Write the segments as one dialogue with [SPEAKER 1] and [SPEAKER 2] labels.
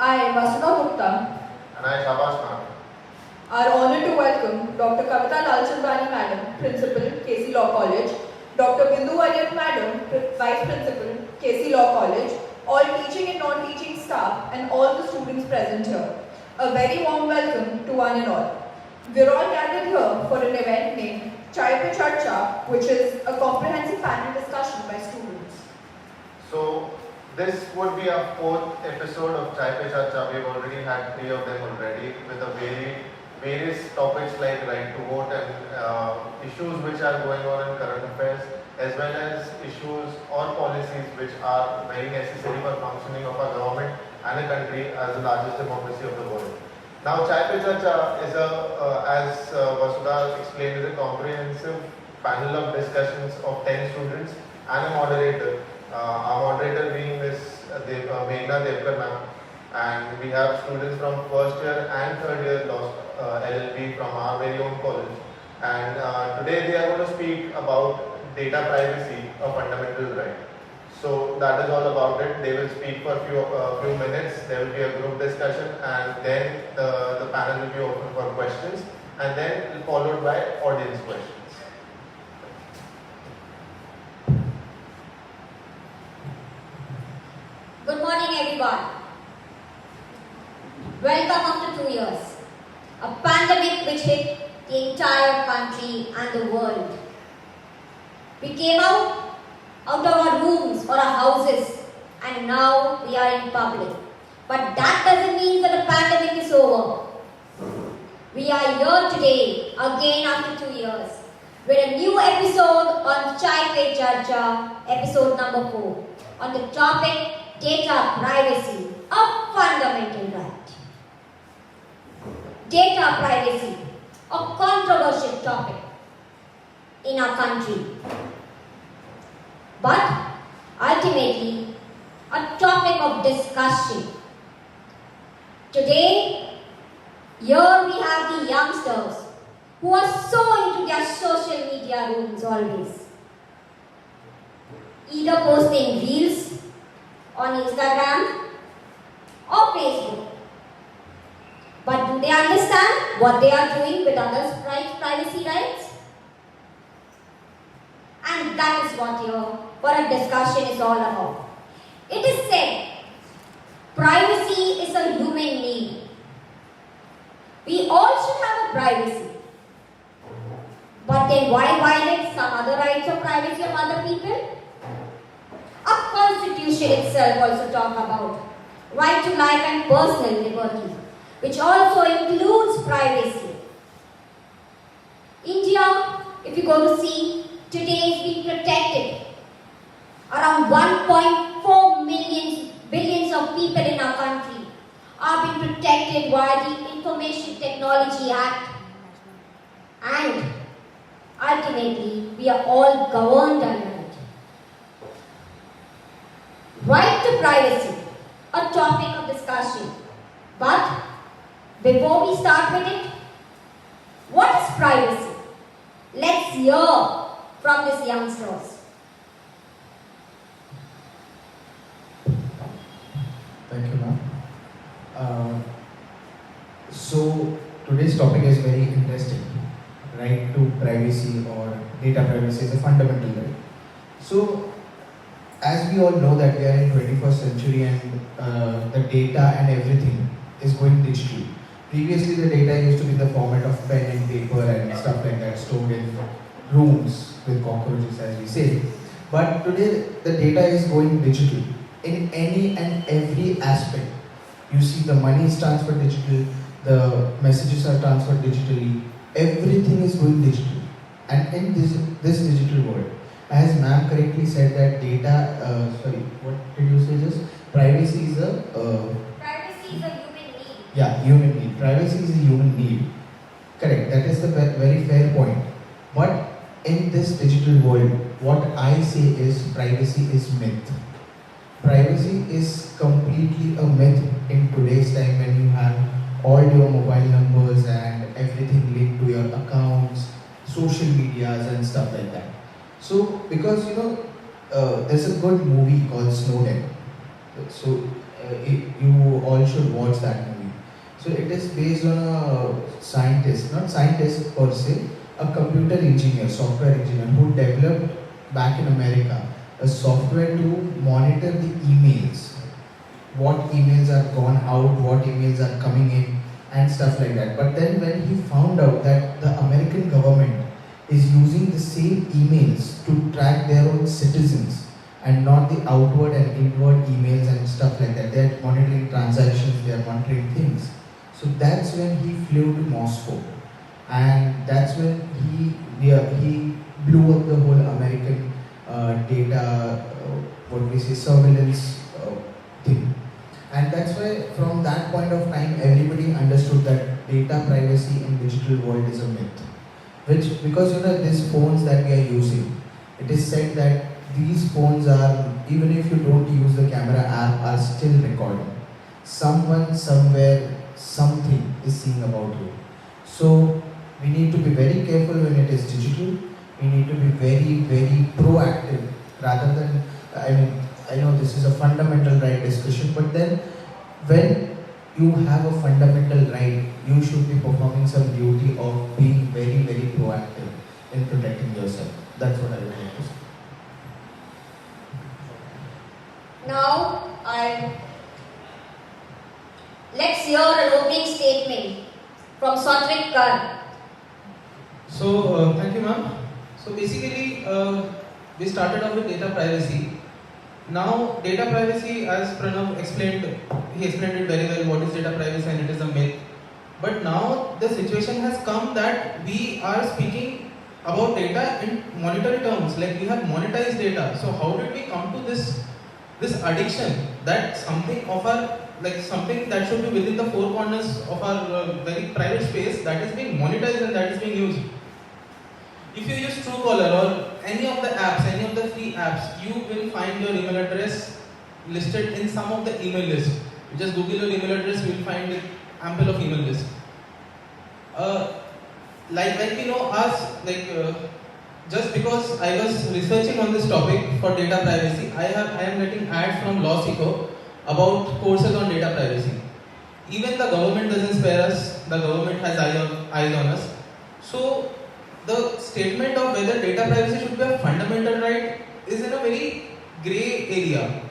[SPEAKER 1] I, Vasudha Gupta,
[SPEAKER 2] And I, Shabas Khan.
[SPEAKER 1] are honored to welcome Dr. Kavita Lalchandani Madam, Principal, KC Law College, Dr. Bindu Varyat Madam, Vice Principal, KC Law College, all teaching and non-teaching staff, and all the students present here. A very warm welcome to one and all. We're all gathered here for an event named Chai Pe Charcha, which is a comprehensive panel discussion by students.
[SPEAKER 2] So, this would be our fourth episode of Chai Pe Charcha. We've already had 3 of them already with a various topics like right to vote and issues which are going on in current affairs, as well as issues or policies which are very necessary for functioning of our government and a country as the largest democracy of the world. Now, Chai Pe Charcha is as Vasudha explained, is a comprehensive panel of discussions of 10 students and a moderator. Our moderator being Ms. Meghna Devkar ma'am, and we have students from first year and third year law LLB from our very own college. And today they are going to speak about data privacy, a fundamental right. So that is all about it. They will speak for a few minutes. There will be a group discussion, and then the panel will be open for questions, and then followed by audience questions.
[SPEAKER 3] Good morning, everyone. Welcome after 2 years. A pandemic which hit the entire country and the world. We came out of our rooms or our houses, and now we are in public. But that doesn't mean that the pandemic is over. We are here today, again after 2 years, with a new episode on Chai Pe Charcha, episode number 4, on the topic data privacy, a fundamental right. Data privacy, a controversial topic in our country, but ultimately a topic of discussion. Today, here we have the youngsters who are so into their social media rooms always, either posting reels on Instagram or Facebook. But do they understand what they are doing with others' privacy rights? And that is what here for a discussion is all about. It is said, privacy is a human need. We all should have a privacy. But then why violate some other rights of privacy of other people? Our constitution itself also talk about right to life and personal liberty, which also includes privacy. India, if you go to see, today is being protected. Around 1.4 billions of people in our country are being protected via the Information Technology Act. And ultimately, we are all governed under it. Right to privacy, a topic of discussion. But before we start with it, what is privacy? Let's hear from these youngsters.
[SPEAKER 4] Thank you, ma'am. So today's topic is very interesting. Right to privacy or data privacy is a fundamental right. So, as we all know that we are in 21st century and the data and everything is going digital. Previously, the data used to be in the format of pen and paper and stuff like that, stored in rooms with cockroaches, as we say. But today, the data is going digital in any and every aspect. You see, the money is transferred digital, the messages are transferred digitally, everything is going digital. And in this digital world, as ma'am correctly said that what did you say just? Privacy is a
[SPEAKER 3] Privacy is a human need.
[SPEAKER 4] Yeah, human need. Privacy is a human need. Correct. That is the very fair point. But in this digital world, what I say is privacy is myth. Privacy is completely a myth in today's time when you have all your mobile numbers and everything linked to your accounts, social medias and stuff like that. So, because there's a good movie called Snowden. So, you all should watch that movie. So it is based on a scientist, not scientist per se, a computer engineer, software engineer who developed back in America a software to monitor the emails, what emails are gone out, what emails are coming in, and stuff like that. But then when he found out that the American government is using the same emails to track their own citizens and not the outward and inward emails and stuff like that. They are monitoring transactions, they are monitoring things. So that's when he flew to Moscow, and that's when he blew up the whole American data, what we say, surveillance thing. And that's why from that point of time everybody understood that data privacy in digital world is a myth. Which, because these phones that we are using, it is said that these phones are, even if you don't use the camera app, are still recording. Someone somewhere, something is seeing about you. So we need to be very careful when it is digital. We need to be very, very proactive rather than, I know this is a fundamental right discussion, but then when you have a fundamental right, you should be performing some duty of being very, very proactive in protecting yourself. That's what I would like to say.
[SPEAKER 3] Now, let's hear an opening statement from Satwik Kar.
[SPEAKER 5] So, thank you, ma'am. So, basically, we started off with data privacy. Now, data privacy, as Pranav explained, he explained it very well, what is data privacy and it is a myth. But now, the situation has come that we are speaking about data in monetary terms, like we have monetized data. So, how did we come to this addiction that something of our, like something that should be within the four corners of our very private space, that is being monetized and that is being used. If you use Truecaller or any of the apps, any of the free apps, you will find your email address listed in some of the email list. You just Google your email address, you will find ample of email list. Like when we know us, just because I was researching on this topic for data privacy, I am getting ads from LawSeeker about courses on data privacy. Even the government doesn't spare us, the government has eyes on us. So the statement of whether data privacy should be a fundamental right is in a very grey area.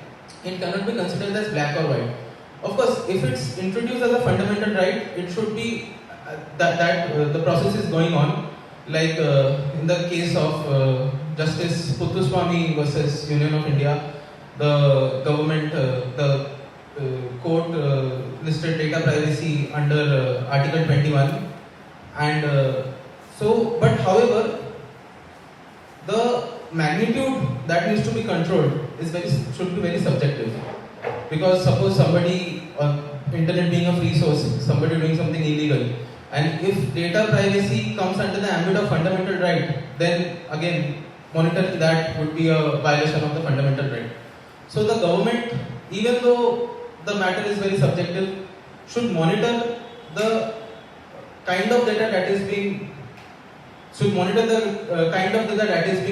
[SPEAKER 5] It cannot be considered as black or white. Of course, if it's introduced as a fundamental right, it should be that the process is going on. Like in the case of Justice Puthuswamy versus Union of India, the government, the court listed data privacy under Article 21, and but however, the magnitude that needs to be controlled should be very subjective. Because suppose somebody on internet being a free source, somebody doing something illegal, and if data privacy comes under the ambit of fundamental right, then again monitoring that would be a violation of the fundamental right. So the government, even though the matter is very subjective, should monitor the kind of data that is being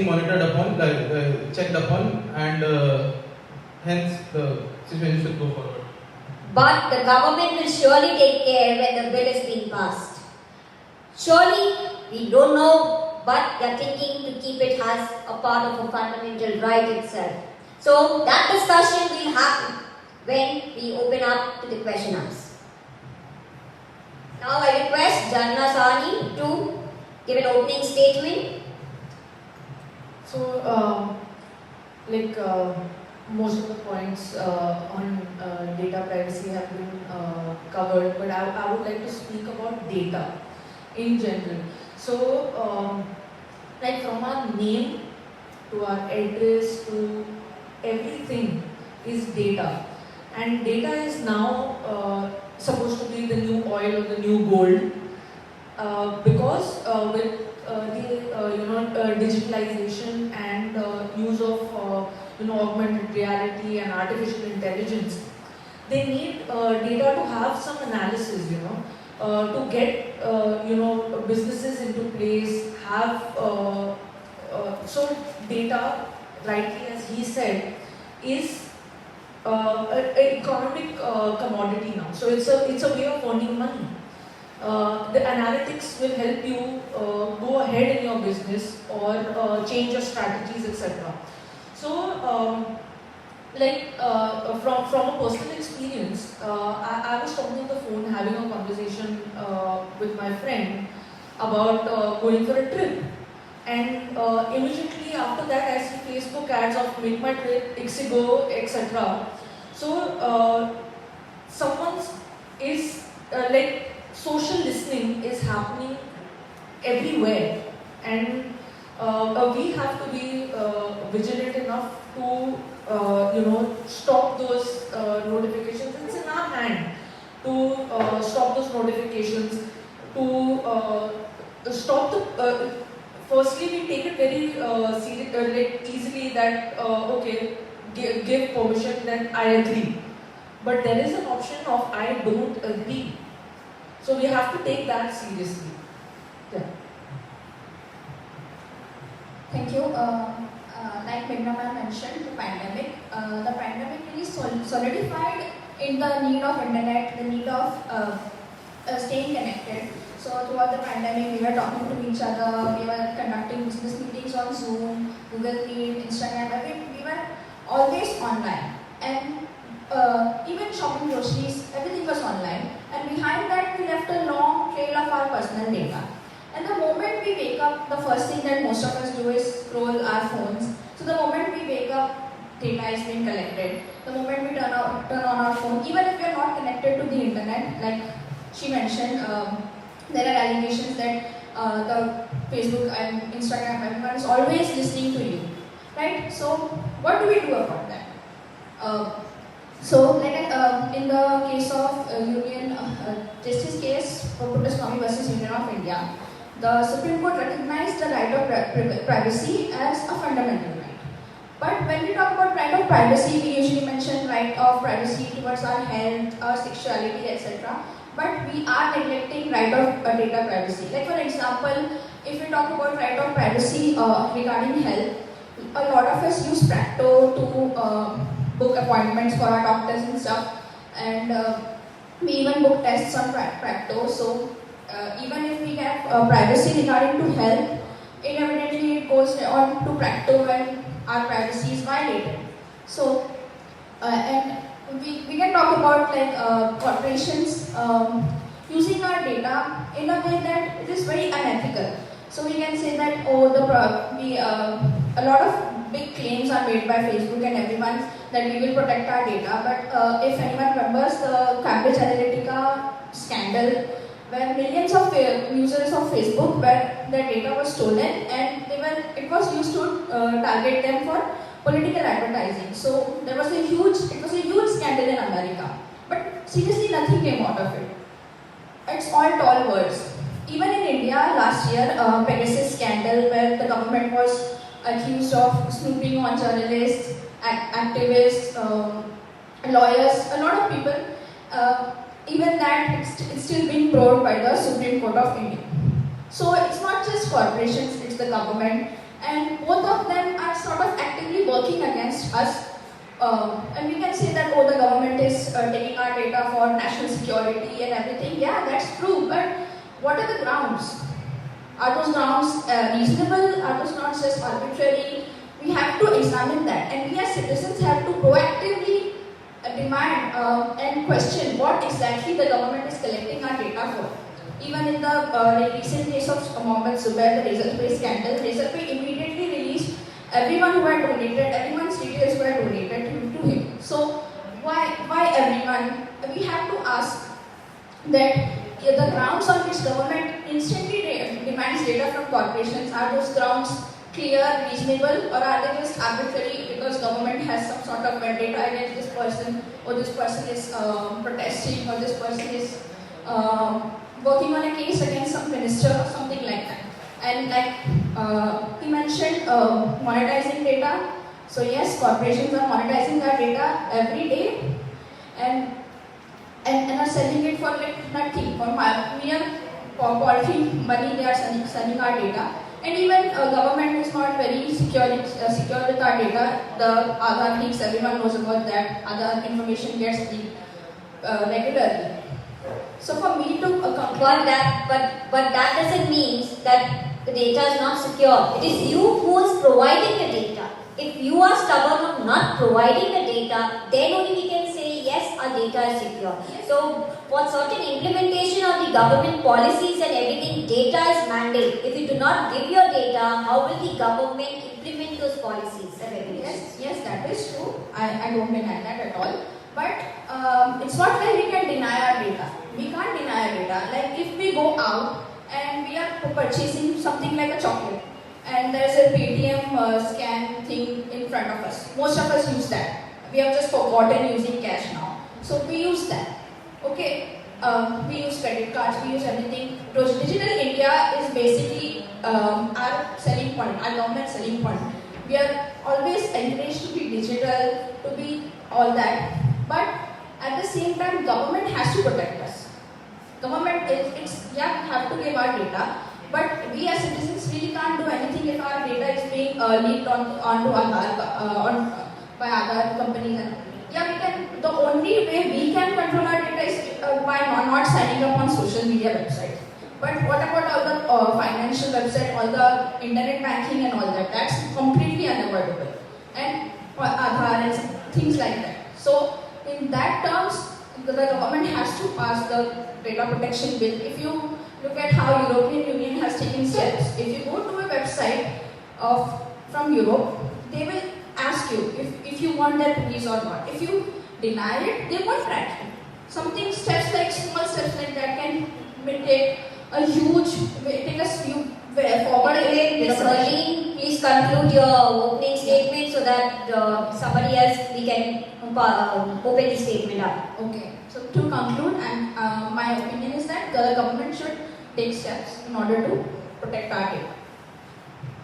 [SPEAKER 5] monitored upon, checked upon, and hence the situation should go forward.
[SPEAKER 3] But the government will surely take care when the bill is being passed. Surely, we don't know, but they are thinking to keep it as a part of a fundamental right itself. So that discussion will happen when we open up to the question hours. Now I request Janna Sani to give an opening statement.
[SPEAKER 1] So, most of the points on data privacy have been covered, but I would like to speak about data in general. So, from our name to our address to everything is data, and data is now supposed to be the new oil or the new gold, because with the digitalization and use of augmented reality and artificial intelligence, they need data to have some analysis, to get businesses into place, have so data, rightly as he said, is
[SPEAKER 6] an economic commodity now. So it's a way of earning money. The analytics will help you go ahead in your business or change your strategies, etc. So, from a personal experience, I was talking on the phone, having a conversation with my friend about going for a trip. And immediately after that, I see Facebook ads of make my trip, Ixigo, etc. So someone's is like social listening is happening everywhere, and we have to be vigilant enough to stop those notifications. It's in our hand to stop those notifications, to stop the. Firstly, we take it very like easily that okay, give permission, then I agree. But there is an option of I don't agree. So we have to take that seriously. Yeah.
[SPEAKER 7] Thank you. Like Meghna ma'am mentioned, the pandemic really solidified in the need of internet, the need of staying connected. So throughout the pandemic, we were talking to each other, we were conducting business meetings on Zoom, Google Meet, Instagram, we were always online. And even shopping groceries, everything was online. And behind that, we left a long trail of our personal data. And the moment we wake up, the first thing that most of us do is scroll our phones. So the moment we wake up, data is being collected. The moment we turn on our phone, even if we are not connected to the internet, like she mentioned, there are allegations that the Facebook and Instagram, everyone is always listening to you, right? So what do we do about that? In the case of Union Justice case for Puttaswamy versus Union of India, the Supreme Court recognized the right of privacy as a fundamental right. But when we talk about right of privacy, we usually mention right of privacy towards our health, our sexuality, etc. But we are neglecting right of data privacy. Like for example, if we talk about right of privacy regarding health, a lot of us use Practo to book appointments for our doctors and stuff, and we even book tests on Practo. So even if we get privacy regarding to health, inevitably it goes on to Practo when our privacy is violated. So and we can talk about like corporations using our data in a way that it is very unethical. So we can say that a lot of big claims are made by Facebook and everyone that we will protect our data. But if anyone remembers the Cambridge Analytica scandal, where millions of users of Facebook, where their data was stolen and it was used to target them for political advertising. So it was a huge scandal in America. But seriously, nothing came out of it. It's all tall words. Even in India, last year, Pegasus scandal, where the government was accused of snooping on journalists, activists, lawyers, a lot of people. Even that, it's still being probed by the Supreme Court of India. So it's not just corporations, it's the government. And both of them are sort of actively working against us. And we can say that, oh, the government is taking our data for national security and everything. Yeah, that's true. But what are the grounds? Are those grounds reasonable? Are those grounds just arbitrary? We have to examine that. And we as citizens have to proactively demand and question what exactly the government is collecting our data for. Even in the recent case of Mohammed Zubair, the Razorpay scandal, Razorpay immediately released everyone who had donated, everyone's details were donated to him. So why everyone? We have to ask that the grounds on which government instantly demands data from corporations, are those grounds clear, reasonable, or are they just arbitrary because government has some sort of vendetta against this person, or this person is protesting, or this person is working on a case against some minister or something like that. And like he mentioned, monetizing data. So yes, corporations are monetizing their data every day, and are selling it for like nothing, for mere paltry money. They are selling our data. And even government is not very secure with our data. The Aadhaar leaks, everyone knows about that. Aadhaar information gets leaked regularly. So for me to
[SPEAKER 3] But that doesn't mean that the data is not secure. It is you who is providing the data. If you are stubborn of not providing the data, then only we can say yes, our data is secure. So for certain implementation of the government policies and everything, data is mandate. If you do not give your data, how will the government implement those policies and regulations?
[SPEAKER 7] Yes, that is true. I don't deny that at all. But it's not like we can deny our data. We can't deny our data. Like if we go out and we are purchasing something like a chocolate, and there's a Paytm scan thing in front of us. Most of us use that. We have just forgotten using cash now. So we use that. Okay, we use credit cards, we use everything. Digital India is basically our selling point, our government selling point. We are always encouraged to be digital, to be all that. But at the same time, government has to protect us. Government, we have to give our data. But we as citizens really can't do anything if our data is being leaked onto Aadhaar, by other companies. And we can. The only way we can control our data is by not signing up on social media websites. But what about all the financial website, all the internet banking and all that? That's completely unavoidable. And Aadhaar and things like that. So in that terms, the government has to pass the data protection bill. If you look at how European Union has taken steps. If you go to a website from Europe, they will ask you if you want their cookies or not. If you deny it, they won't track you. Small steps like that can take a huge, take us forward.
[SPEAKER 3] Ms. Harleen, please conclude your opening statement so that somebody else we can open the statement up.
[SPEAKER 7] Okay. So to conclude, and my opinion is that the government should take steps in order to protect our data.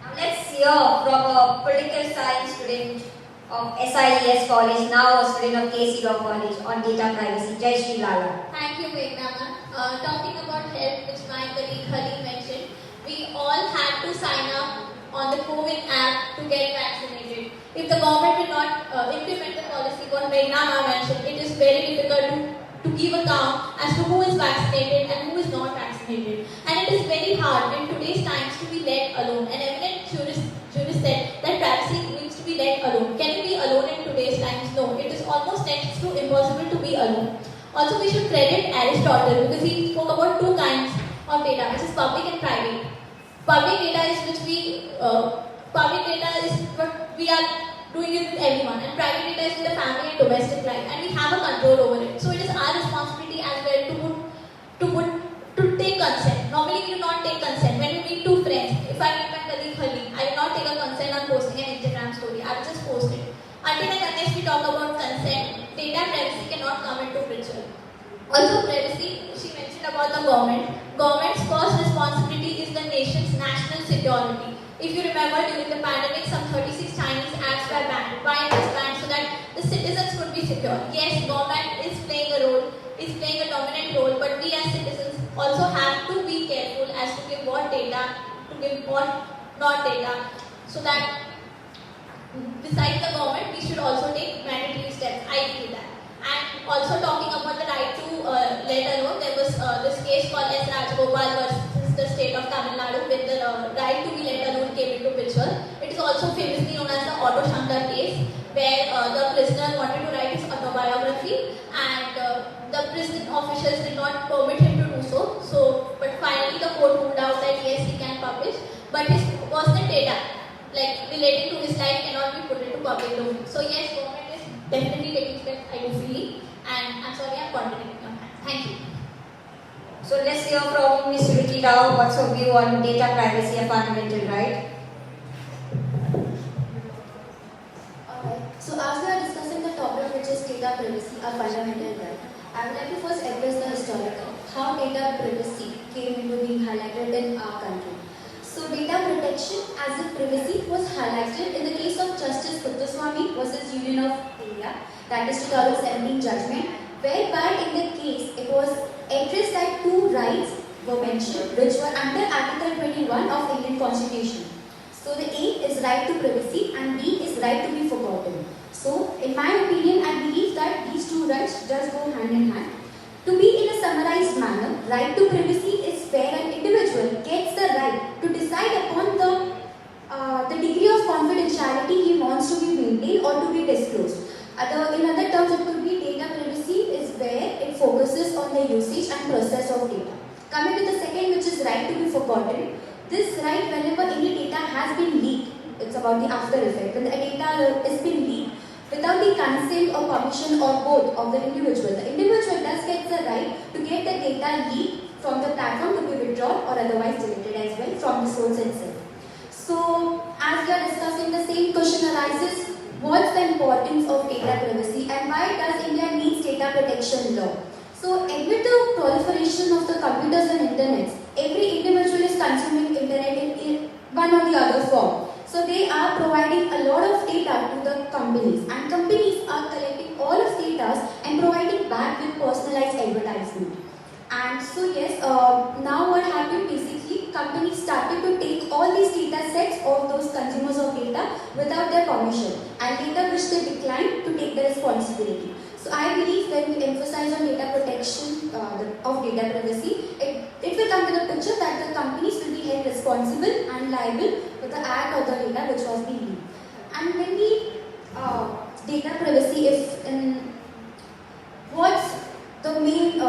[SPEAKER 3] Now let's hear from a political science student of SIES College, now a student of KC Law College, on data privacy. Jai Shri Lala.
[SPEAKER 8] Thank you, Meghna. Talking about health, which my colleague Harleen mentioned, we all had to sign up on the COVID app to get vaccinated. If the government will not implement the policy what Meghna mentioned, it is very difficult to give account as to who is vaccinated and who is not vaccinated. And it is very hard in today's times to be let alone. An eminent jurist said that privacy needs to be let alone. Can you be alone in today's times? No. It is almost next to impossible to be alone. Also, we should credit Aristotle because he spoke about two kinds of data, which is public and private. Public data is what we are doing it with everyone, and private data is with the family and domestic life, and we have a control over it. So it is our responsibility as well to take consent. Normally we do not take consent. When we meet two friends, if I meet my colleague Harleen, I will not take a consent on posting an Instagram story. I will just post it. Until and unless we talk about consent, data privacy cannot come into picture. Also privacy, she mentioned about the government. Government's first responsibility is the nation's national security. If you remember, during the pandemic, some 36 Chinese apps were banned. Why it was banned? So that the citizens could be secure. Yes, government is playing a dominant role, but we as citizens also have to be careful as to give what data, to give what not data, so that besides the government, we should also take mandatory steps. I feel that. And also talking about the right to let alone, there was this case called S. Rajagopal versus the state of Tamil Nadu, with the right to be let alone came into picture. It is also famously known as the Auto Shankar case, where the prisoner wanted to write his autobiography, and the prison officials did not permit him to do so. But finally the court ruled out that yes, he can publish, but his personal data, like relating to his life, cannot be put into public domain. So yes, government is definitely taking steps, I do feel, and I'm sorry I'm continuing on that. Thank you.
[SPEAKER 3] So let's hear from Ms. Ruti Rao. What's her view on data privacy, a fundamental right?
[SPEAKER 9] So as we are discussing the topic which is data privacy, a fundamental right, I would like to first address the historical, how data privacy came into being highlighted in our country. So data protection as a privacy was highlighted in the case of Justice Puttaswamy versus Union of India, that is 2017 judgment, whereby in the case it was addressed that two rights were mentioned, which were under Article 21 of Indian Constitution. So the A is right to privacy and B is right to be forgotten. So in my opinion, I believe that these two rights just go hand in hand. To be in a summarized manner, right to privacy is where an individual gets the right to decide upon the degree of confidentiality he wants to be maintained or to be disclosed. In other terms, it could be data privacy is where it focuses on the usage and process of data. Coming to the second, which is right to be forgotten. This right, whenever any data has been leaked, it's about the after effect. When the data has been leaked without the consent or permission or both of the individual does get the right to get the data leaked from the platform to be withdrawn or otherwise deleted as well from the source itself. So, as we are discussing, the same question arises: what's the importance of data privacy and why does India need data protection law? So, amid the proliferation of the computers and internet, every individual is consuming internet in one or the other form. So, they are providing a lot of data to the companies, and companies are collecting all of data and providing back with personalized advertisement. And so, yes, now what happened basically, companies started to take all these data sets of those consumers of data without their permission, and later which they declined to take the responsibility. So I believe when we emphasize on data protection of data privacy, it will come to the picture that the companies will be held responsible and liable for the act or the data which was being leaked. And when we data privacy, what's the main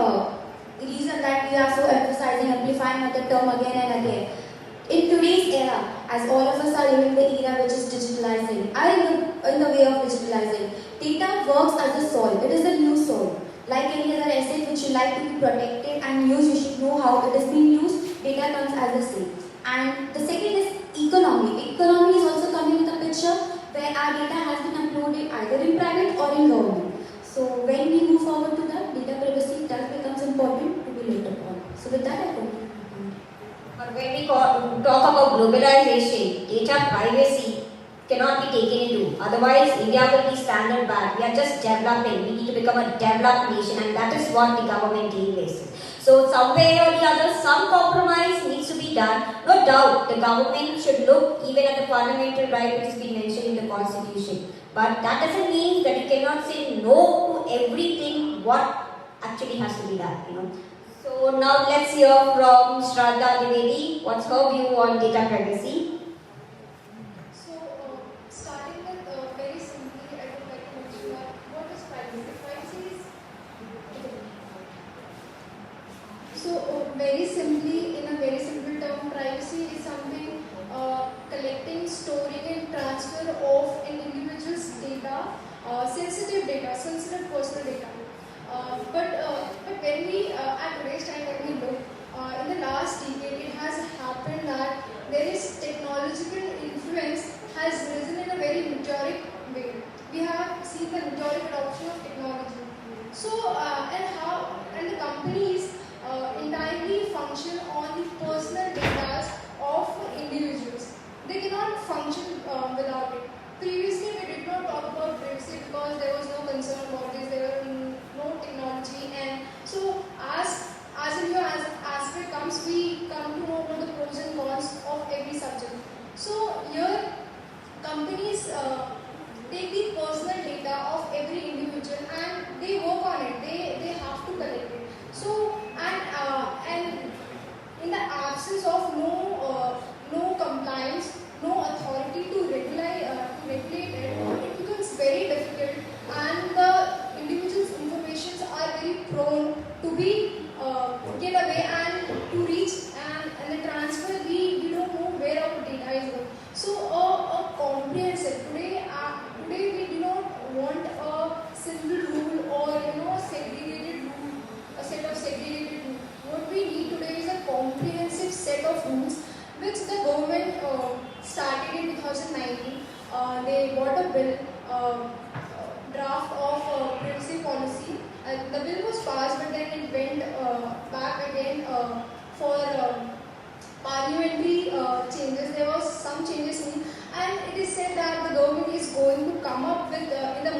[SPEAKER 9] reason that we are so emphasizing, amplifying the term again and again? In today's era, as all of us are living the era which is digitalizing, in the way of digitalizing, data works as a soil. It is a new soil. Like any other asset which you like to be protected and used, you should know how it is being used. Data comes as the same. And the second is economy. Economy is also coming in the picture where our data has been uploaded either in private or in government. So when we move forward to that, data privacy does becomes important to be later on. So with that, I conclude.
[SPEAKER 3] But when we talk about globalization, data privacy cannot be taken into. Otherwise, India will be standard bad. We are just developing. We need to become a developed nation, and that is what the government faces. So, some way or the other, some compromise needs to be done. No doubt, the government should look even at the fundamental right which has been mentioned in the Constitution. But that doesn't mean that you cannot say no to everything what actually has to be done. So now let's hear from Shraddha Dwivedi. What's her view on data privacy?
[SPEAKER 10] So, starting with very simply, I would like to mention that what is privacy? Privacy is very simply, in a very simple term, privacy is something collecting, storing, and transfer of an individual's data, sensitive personal data. But when we, at today's time, when we look, in the last decade, it has happened that there is technological influence has risen in a very meteoric way. We have seen the meteoric adoption of technology. So, and the companies entirely function on the personal data of individuals. They cannot function without it. Previously, we did not talk about privacy because there was no concern about this. There were no technology, and so as it comes, we come to know about the pros and cons of every subject. So here, companies take the personal data of every individual and they work on it. They have to collect it. So and in the absence of no compliance, no authority to regulate it, it becomes very difficult, and the individual's informations are very prone to be get away and to reach and the transfer. We don't know where our data is going. So a comprehensive today we do not want a single rule or segregated rule, a set of segregated rules. What we need today is a comprehensive set of rules which the government started in 2019. They bought a bill, draft of privacy policy. The bill was passed, but then it went back again for parliamentary changes. There was some changes in, and it is said that the government is going to come up with in the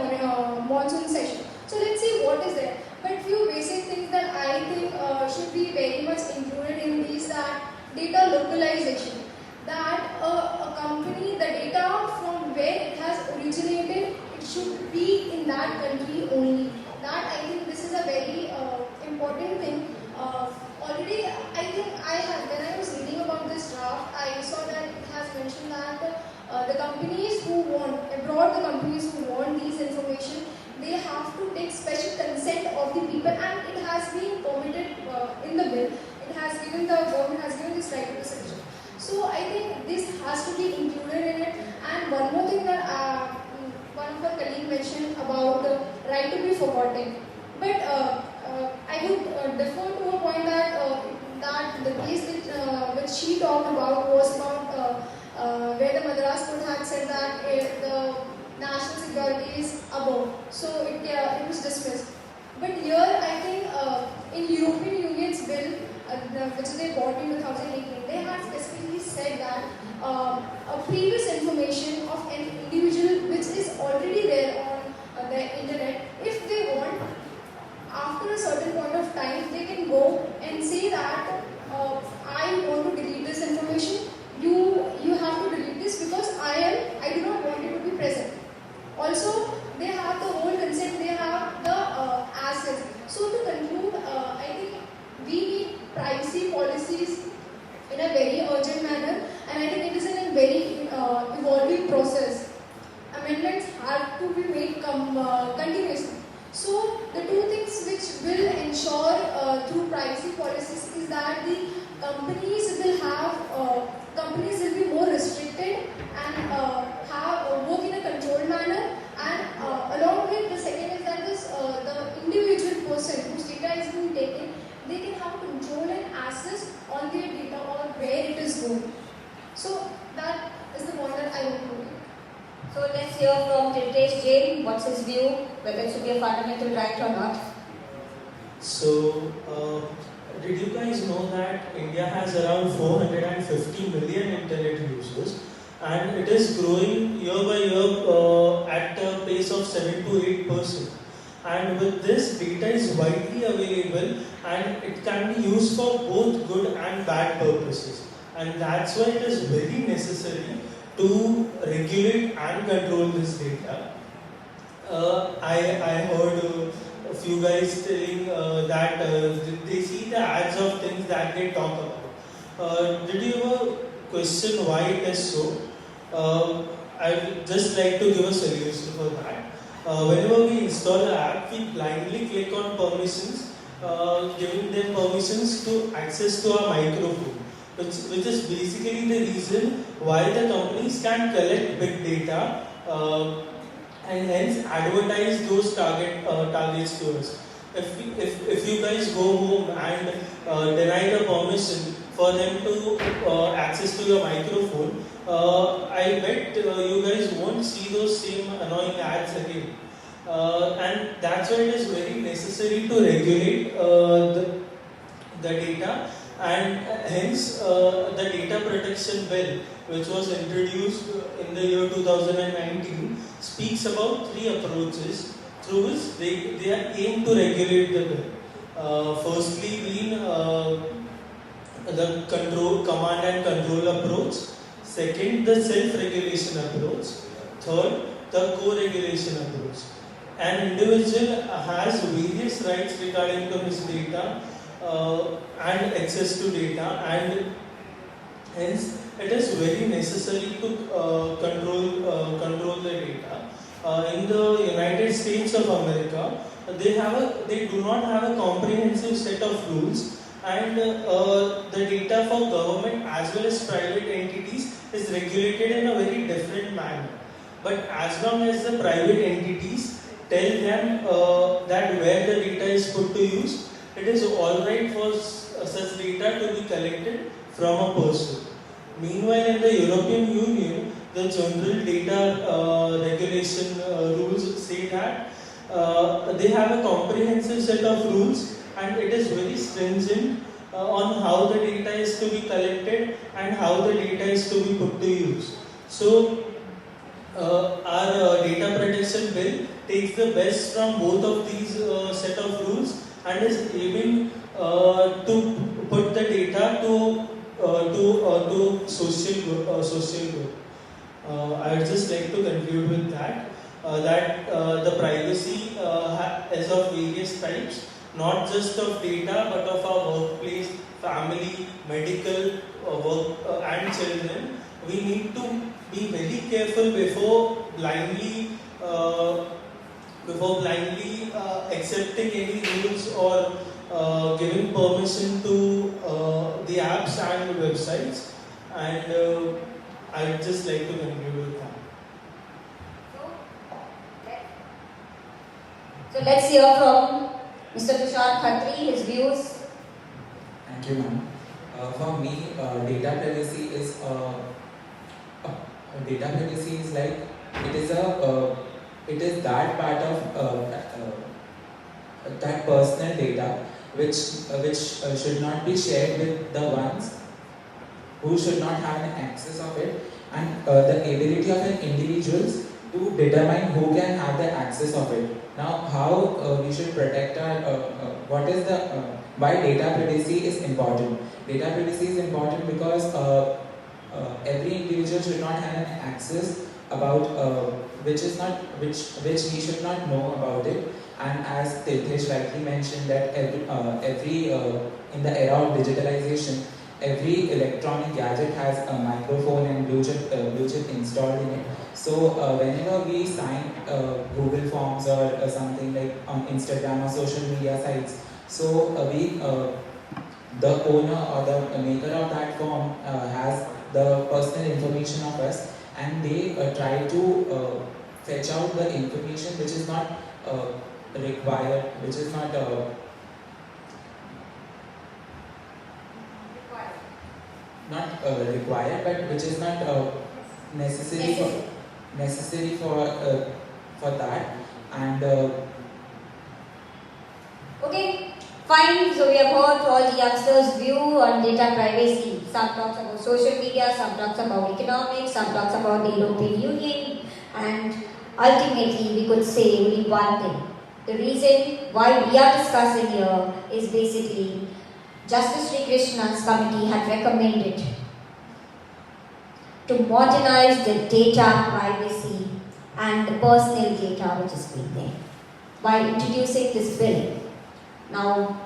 [SPEAKER 10] monsoon session. So let's see what is there. But few basic things that I think should be very much included in is that data localization. That a company, the data from where it has originated, it should be in that country only. That I think this is a very important thing. Already, I think when I was reading about this draft, I saw that it has mentioned that the companies who want, abroad the companies who want these information, they have to take special consent of the people, and it has been permitted in the bill. It has given, the government has given this right to the citizen. So I think this has to be included in it. And one more thing that one of our colleagues mentioned about the right to be forgotten. But I would defer to a point that that the case which she talked about was about where the Madras court had said that the national security is above. So it was dismissed. But here I think in European Union's bill, which they bought in 2018, they had specifically said that a previous information of an individual which is already there on the internet, if they want, after a certain point of time, they can go and say that I want to delete this information. You have to delete this because I do not want it to be present. Also, they have the whole consent, they have the assets. So to conclude, I think we need privacy policies in a very urgent manner, and I think it is in a very evolving process. Amendments have to be made continuously. So the two things which will ensure through privacy policies is that the companies will be more restricted and have work in a controlled manner, and along with the second is that the individual person whose data is being taken, they can have control and access on their data or where it is going. So that is the point that I want to make.
[SPEAKER 3] So let's hear from Tirtesh Jain. What's his view, whether it should be a fundamental right or not?
[SPEAKER 11] So, did you guys know that India has around 450 million internet users, and it is growing year by year at a pace of 7 to 8%. And with this, data is widely available and it can be used for both good and bad purposes. And that's why it is very necessary to regulate and control this data. I heard a few guys telling that they see the ads of things that they talk about. Did you ever question why it is so? I would just like to give a solution for that. Whenever we install an app, we blindly click on permissions, giving them permissions to access to our microphone, which is basically the reason why the companies can collect big data and hence advertise those targets to us. If you guys go home and deny the permission for them to access to your microphone, I bet you guys won't see those same annoying ads again. And that's why it is very necessary to regulate the data, and hence the data protection bill, which was introduced in the year 2019, speaks about 3 approaches through which they are aimed to regulate the bill. Firstly being the command and control approach. Second, the self-regulation approach. Third, the co-regulation approach. An individual has various rights regarding to his data and access to data, and hence it is very necessary to control the data. In the United States of America, they do not have a comprehensive set of rules, and the data for government as well as private entities is regulated in a very different manner. But as long as the private entities tell them that where the data is put to use, it is alright for such data to be collected from a person. Meanwhile, in the European Union, the general data regulation rules say that they have a comprehensive set of rules, and it is very stringent on how the data is to be collected and how the data is to be put to use. So, our data protection bill takes the best from both of these set of rules and is aiming to put the data to social good. I would just like to conclude with that. The privacy is of various types, not just of data but of our workplace, family, medical, work and children. We need to be very careful before blindly accepting any rules or giving permission to the apps and websites. And I would just like to conclude with that.
[SPEAKER 3] So let's hear from Mr. Tushar Khatri, his views.
[SPEAKER 12] Thank you, ma'am. For me, data privacy is like it is that part of that personal data which should not be shared with the ones who should not have an access of it, and the ability of an individuals to determine who can have the access of it. Now, how we should protect our why data privacy is important. Data privacy is important because every individual should not have an access about which he should not know about it. And as Tirthesh rightly mentioned, that every in the era of digitalization, every electronic gadget has a microphone and Bluetooth installed in it. So whenever we sign Google Forms or something like on Instagram or social media sites, so the owner or the maker of that form has the personal information of us, and they try to fetch out the information which is not required, which is not required, but which is not necessary for that. And
[SPEAKER 3] Okay, fine. So we have heard all the youngsters' view on data privacy. Some talks about social media, some talks about economics, some talks about the European Union, and ultimately we could say only one thing. The reason why we are discussing here is basically Justice Sri Krishna's committee had recommended to modernize the data privacy and the personal data which is being there by introducing this bill. Now,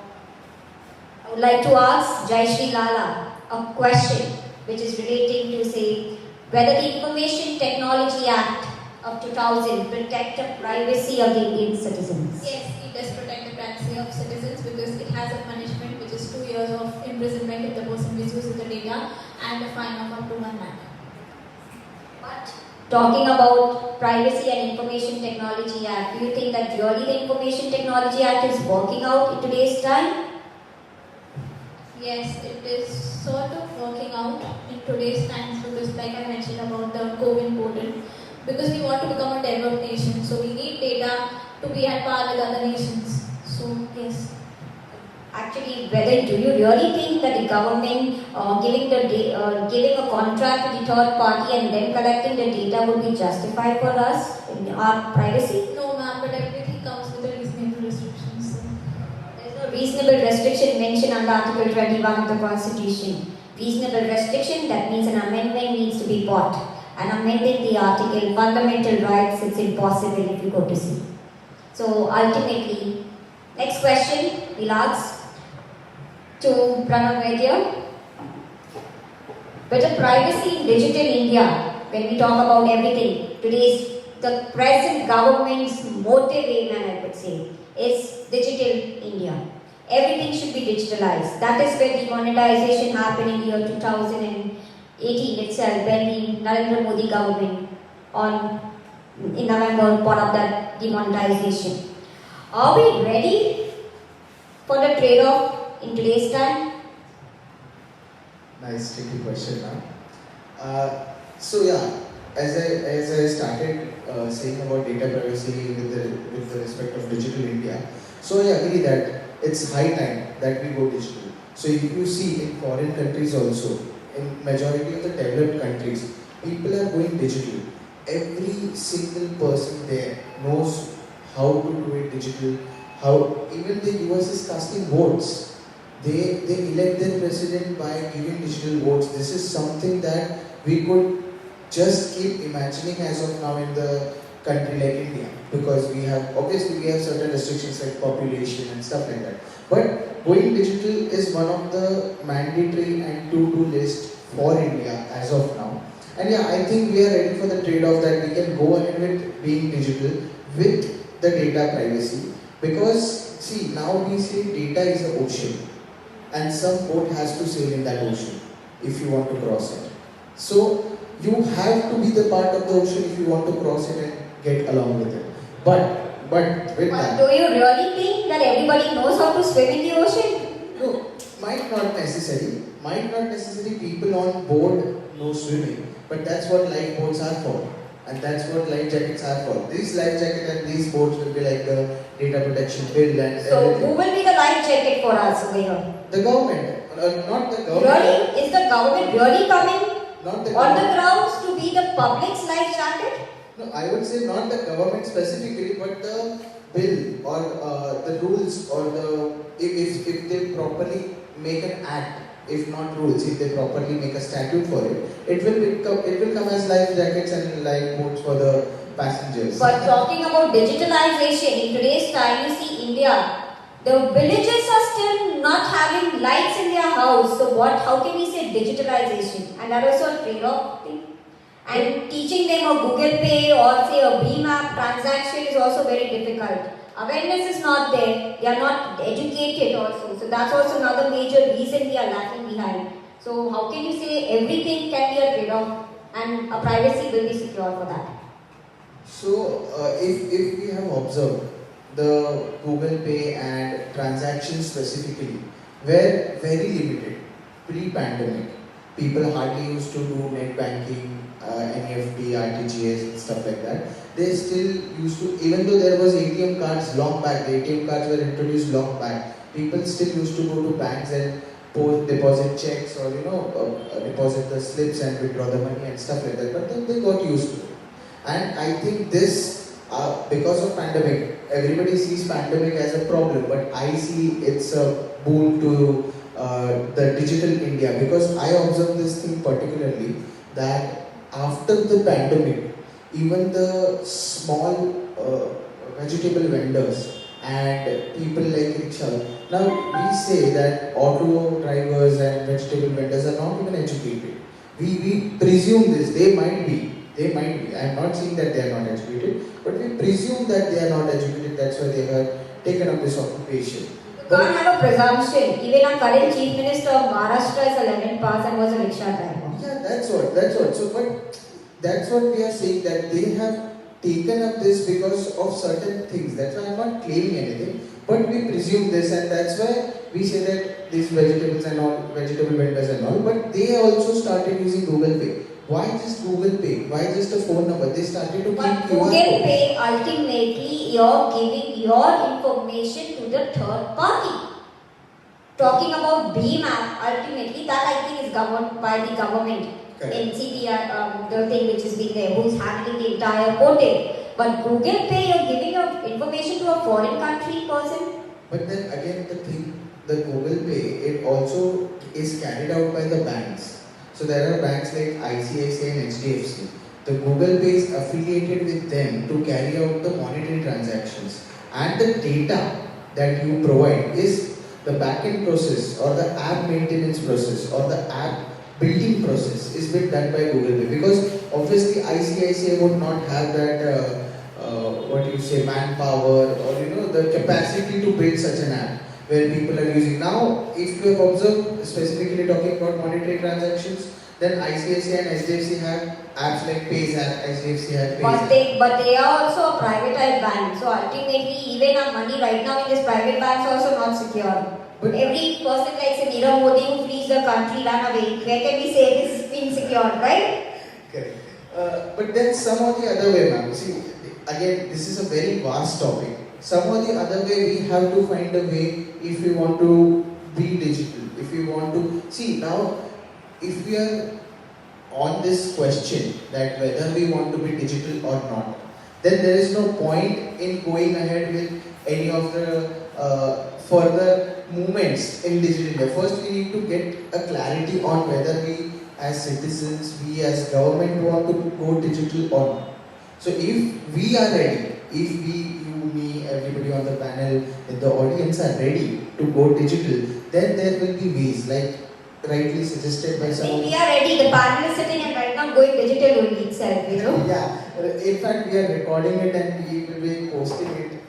[SPEAKER 3] I would like to ask Jai Shri Lala a question which is relating to say whether the Information Technology Act of 2000 protect the privacy of the Indian citizens.
[SPEAKER 8] Yes, it does protect the privacy of citizens because it has a punishment which is 2 years of imprisonment if the person misuses the data and a fine of up to 1 lakh.
[SPEAKER 3] But talking about Privacy and Information Technology Act, do you think that really the Information Technology Act is working out in today's time?
[SPEAKER 8] Yes, it is sort of working out in today's times because like I mentioned about the COVID portal, because we want to become a developed nation, so we need data to be at par with other nations. So yes.
[SPEAKER 3] Actually, do you really think that the government giving a contract to the third party and then collecting the data would be justified for us in our privacy?
[SPEAKER 8] No ma'am, but everything comes with a reasonable restrictions. So.
[SPEAKER 3] There's no reasonable restriction mentioned under Article 21 of the Constitution. Reasonable restriction, that means an amendment needs to be brought. And amending the article, fundamental rights, it's impossible if you go to see. So ultimately, next question we'll ask to Pranav Vaidya. Better privacy in digital India, when we talk about everything, the present government's motive aim, and I could say, is digital India. Everything should be digitalized. That is where demonetization happened in the year 2018 itself, when the Narendra Modi government in November brought up that demonetization. Are we ready for the trade-off in today's time?
[SPEAKER 4] Nice, tricky question, ma'am. So yeah, as I started saying about data privacy with the respect of digital India, so I agree that it's high time that we go digital. So if you see in foreign countries also, in majority of the developed countries, people are going digital. Every single person there knows how to do it digital, how even the US is casting votes. They elect their president by giving digital votes. This is something that we could just keep imagining as of now in the country like India, because we have certain restrictions like population and stuff like that. But going digital is one of the mandatory and to-do list for India as of now. And yeah, I think we are ready for the trade-off that we can go ahead with being digital with the data privacy. Because see, now we say data is an ocean, and some boat has to sail in that ocean if you want to cross it. So you have to be the part of the ocean if you want to cross it and get along with it. But with that,
[SPEAKER 3] do you really think that everybody knows how to swim in the ocean?
[SPEAKER 4] no, might not necessary. People on board know swimming, but that's what lifeboats are for, and that's what life jackets are for. These life jacket and these boats will be like the data protection bill and
[SPEAKER 3] So
[SPEAKER 4] everything.
[SPEAKER 3] who will be the life jacket for us over here?
[SPEAKER 4] The government, not the government.
[SPEAKER 3] Really? Is the government really coming
[SPEAKER 4] Not the
[SPEAKER 3] on
[SPEAKER 4] government.
[SPEAKER 3] the grounds to be the public's life jacket?
[SPEAKER 4] No, I would say not the government specifically, but the bill or the rules or if they properly make an act, if not rules, if they properly make a statute for it, it will come as life jackets and lifeboats for the passengers.
[SPEAKER 3] But talking about digitalization, in today's time, you see India, the villages are still not having lights in their house. So how can we say digitalization? And that also a trade-off thing. And teaching them a Google Pay or say a BHIM app transaction is also very difficult. Awareness is not there. They are not educated also. So that's also another major reason we are lacking behind. So how can you say everything can be a trade-off and a privacy will be secure for that?
[SPEAKER 4] So if we have observed the Google Pay and transactions specifically were very limited pre-pandemic. People hardly used to do net banking, NEFT, RTGS and stuff like that. They still used to, even though there was ATM cards long back, the ATM cards were introduced long back, people still used to go to banks and deposit checks or deposit the slips and withdraw the money and stuff like that. But then they got used to it. And I think this, because of pandemic, everybody sees pandemic as a problem, but I see it's a boon to the digital India, because I observed this thing particularly that after the pandemic, even the small vegetable vendors and people like rickshaw, now we say that auto drivers and vegetable vendors are not even educated. We presume this, they might be. I am not saying that they are not educated, but we presume that they are not educated, that's why they have taken up this occupation.
[SPEAKER 3] You can't have a presumption. Even our current Chief Minister of Maharashtra is 11 pass and was a rickshaw driver.
[SPEAKER 4] Yeah, that's what. So, but that's what we are saying, that they have taken up this because of certain things. That's why I'm not claiming anything, but we presume this, and that's why we say that these vegetables and all, vegetable vendors and all, but they also started using Google Pay. Why just Google Pay? Why just a phone number? They started to keep
[SPEAKER 3] But
[SPEAKER 4] QR
[SPEAKER 3] Google
[SPEAKER 4] codes.
[SPEAKER 3] Pay, ultimately, you're giving your information to the third party. Talking about BHIM app, ultimately, that I think is governed by the government.
[SPEAKER 4] Correct.
[SPEAKER 3] NCBI, the thing which is being there, who's handling the entire portal. But Google Pay, you're giving your information to a foreign country person.
[SPEAKER 4] But then again, the Google Pay, it also is carried out by the banks. So there are banks like ICICI and HDFC. The Google Pay is affiliated with them to carry out the monetary transactions. And the data that you provide is the back-end process or the app maintenance process or the app building process is being done by Google Pay. Because obviously ICICI would not have that manpower or the capacity to build such an app where people are using. Now, if you have observed, specifically talking about monetary transactions, then ICICI and HDFC have apps like PayZapp, HDFC have PayZapp.
[SPEAKER 3] But they are also a privatized bank. So ultimately, even our money right now in this private banks are also not secure.
[SPEAKER 4] But
[SPEAKER 3] every person like say Nirav Modi who flees the country, run away, where can we say this is being secured, right?
[SPEAKER 4] Correct. But then some or the other way, ma'am. See, again, this is a very vast topic. Some or the other way, we have to find a way if we want to be digital. If we want to see now, if we are on this question that whether we want to be digital or not, then there is no point in going ahead with any of the further movements in digital India. First, we need to get a clarity on whether we as citizens, we as government want to go digital or not. So if we are ready, if we, you, me, everybody on the panel, if the audience are ready to go digital, then there will be ways, like rightly suggested by some.
[SPEAKER 3] We are ready. The panel is sitting and right now going digital only itself, you know.
[SPEAKER 4] Yeah, in fact, we are recording it and we will be posting it.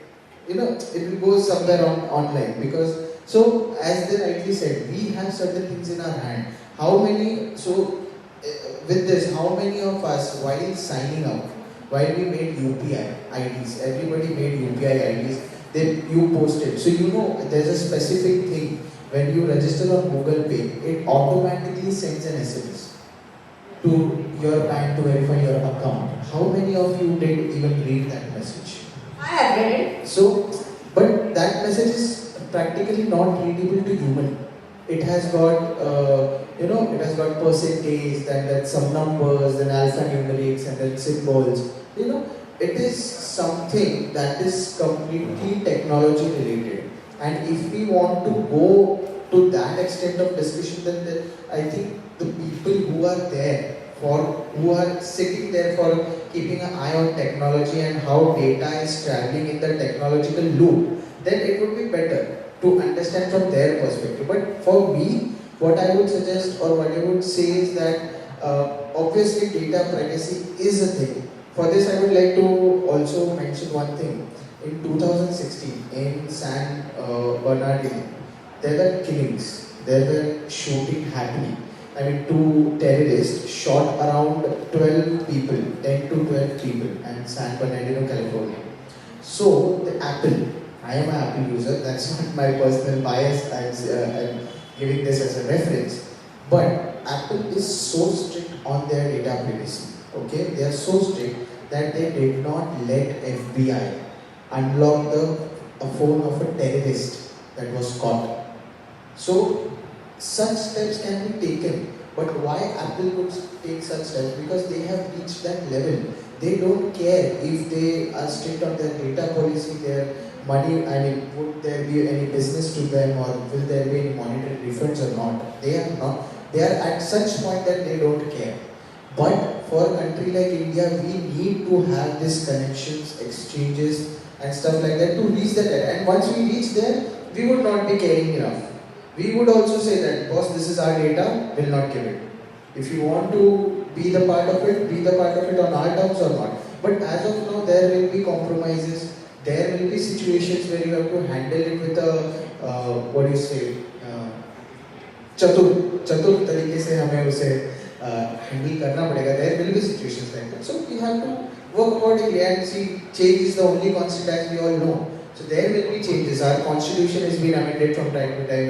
[SPEAKER 4] You know, it will go somewhere online because. So, as they rightly said, we have certain things in our hand. How many? So, with this, how many of us, while signing up, while we made UPI IDs, everybody made UPI IDs. Then you posted. So you know, there's a specific thing. When you register on Google Pay, it automatically sends an SMS to your bank to verify your account. How many of you did even read that message?
[SPEAKER 3] I have read it.
[SPEAKER 4] So, but that message is practically not readable to human. It has got, it has got percentage, then some numbers, then alphanumerics, and then symbols. You know, it is something that is completely technology related. And if we want to go to that extent of discussion, then I think the people who are there, who are sitting there for keeping an eye on technology and how data is traveling in the technological loop, then it would be better to understand from their perspective. But for me, what I would suggest or what I would say is that obviously data privacy is a thing. For this, I would like to also mention one thing. In 2016, in San Bernardino, there were killings, there were shooting happening. I mean, 2 terrorists shot around 12 people, 10 to 12 people in San Bernardino, California. So, the Apple, I am an Apple user, that's not my personal bias, I'm giving this as a reference. But Apple is so strict on their data privacy, okay? They are so strict that they did not let FBI unlock a phone of a terrorist that was caught. So, such steps can be taken. But why Apple would take such steps? Because they have reached that level. They don't care if they are strict on their data policy, their money, I mean, would there be any business to them or will there be any monetary refunds or not? They are not. They are at such point that they don't care. But for a country like India, we need to have these connections, exchanges and stuff like that to reach that. And once we reach there, we would not be caring enough. We would also say that, boss, this is our data, will not give it. If you want to be the part of it, be the part of it on our terms or not. But as of now, there will be compromises. There will be situations where you have to handle it with a, chatur तरीके से हमें उसे handle करना पड़ेगा. There will be situations like that. So we have to work accordingly and see change is the only constant as we all know. So there will be changes. Our constitution has been amended from time to time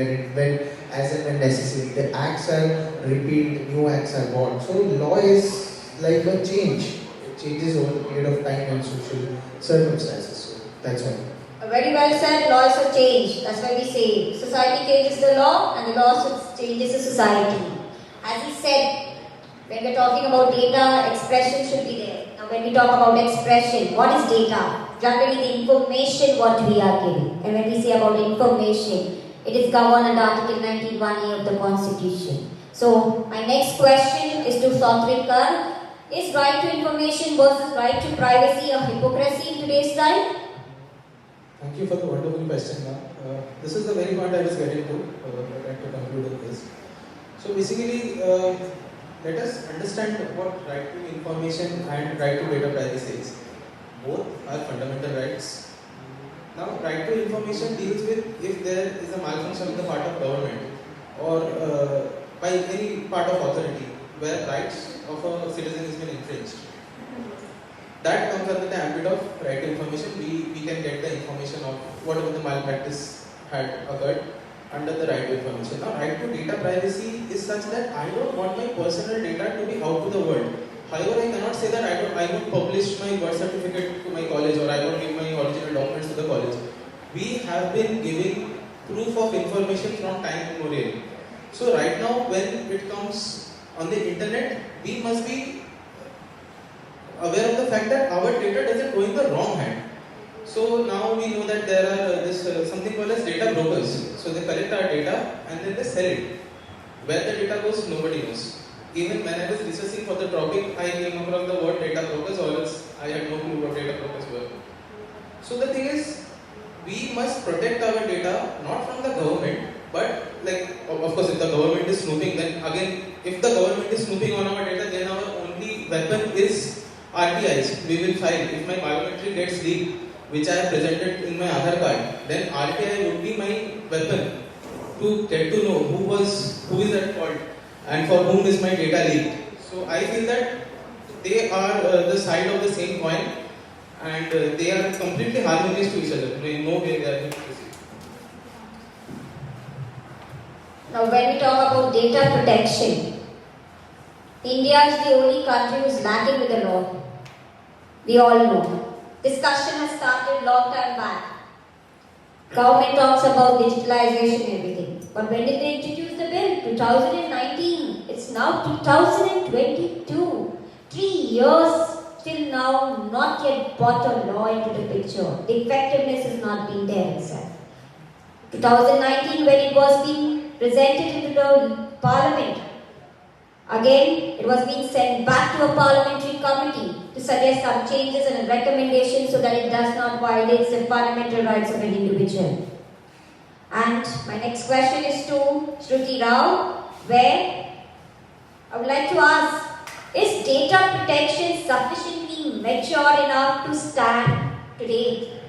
[SPEAKER 4] as and when necessary. The acts are repealed, new acts are brought. So law is like a change. It changes over the period of time and social circumstances. So that's why.
[SPEAKER 3] Very well said, law is a change. That's why we say society changes the law and the law changes the society. As he said, when we're talking about data, expression should be there. Now when we talk about expression, what is data? Generally the information what we are giving. And when we say about information, it is governed under Article 91A of the Constitution. So my next question is to Satwik Kar. Is right to information versus right to privacy a hypocrisy in today's time?
[SPEAKER 5] Thank you for the wonderful question, ma'am. This is the very point I was getting to, trying to conclude with this. So basically, let us understand what right to information and right to data privacy is. Both are fundamental rights. Now, right to information deals with if there is a malfunction on the part of government or by any part of authority where rights of a citizen has been infringed. That comes under the ambit of right to information. We can get the information of whatever the malpractice had occurred under the right to information. Now, right to data privacy is such that I don't want my personal data to be out to the world. However, I cannot say that I won't publish my birth certificate to my college or I won't give my original documents to the college. We have been giving proof of information from time immemorial. So right now, when it comes on the internet, we must be aware of the fact that our data doesn't go in the wrong hand. So now we know that there are something called as data brokers. So they collect our data and then they sell it. Where the data goes, nobody knows. Even when I was researching for the topic, I came across the word data brokers, or else I had no clue what data brokers were. So the thing is, we must protect our data not from the government, but of course, if the government is snooping, then again, if the government is snooping on our data, then our only weapon is RTIs. We will file. If my biometric gets leaked, which I have presented in my Aadhaar card, then RTI would be my weapon to get to know who is at fault and for whom is my data leaked. So I feel that they are the side of the same coin, and they are completely harmonious to each other. In no way they are hypocrisy.
[SPEAKER 3] Now, when we talk about data protection, India is the only country who is lacking with the law. We all know. Discussion has started long time back. Government talks about digitalization and everything. But when did they introduce the bill? 2019. It's now 2022. 3 years till now, not yet brought a law into the picture. The effectiveness has not been there itself. 2019, when it was being presented into the parliament, again, it was being sent back to a parliamentary committee to suggest some changes and recommendations so that it does not violate the fundamental rights of an individual. And my next question is to Shruti Rao, where I would like to ask, is data protection sufficiently mature enough to stand today?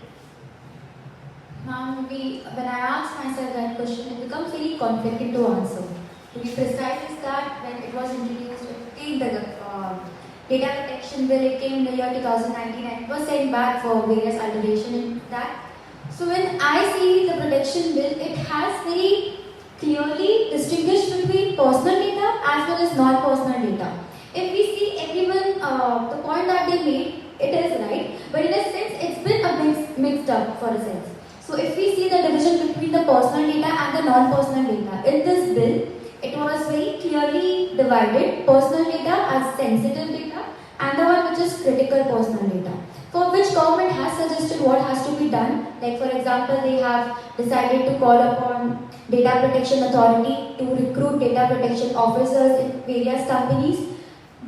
[SPEAKER 13] Ma'am, when I ask myself that question, it becomes very conflicting to answer. To be precise, is that when it was introduced, the data protection bill, it came in the year 2019 and it was sent back for various alterations in that. So when I see the protection bill, it has very clearly distinguished between personal data as well as non-personal data. If we see everyone, the point that they made, it is right, but in a sense, it's been a mixed up for a sense. So if we see the division between the personal data and the non-personal data, in this bill, it was very clearly divided, personal data as sensitive data and the one which is critical personal data, for which government has suggested what has to be done. Like for example, they have decided to call upon Data Protection Authority to recruit data protection officers in various companies.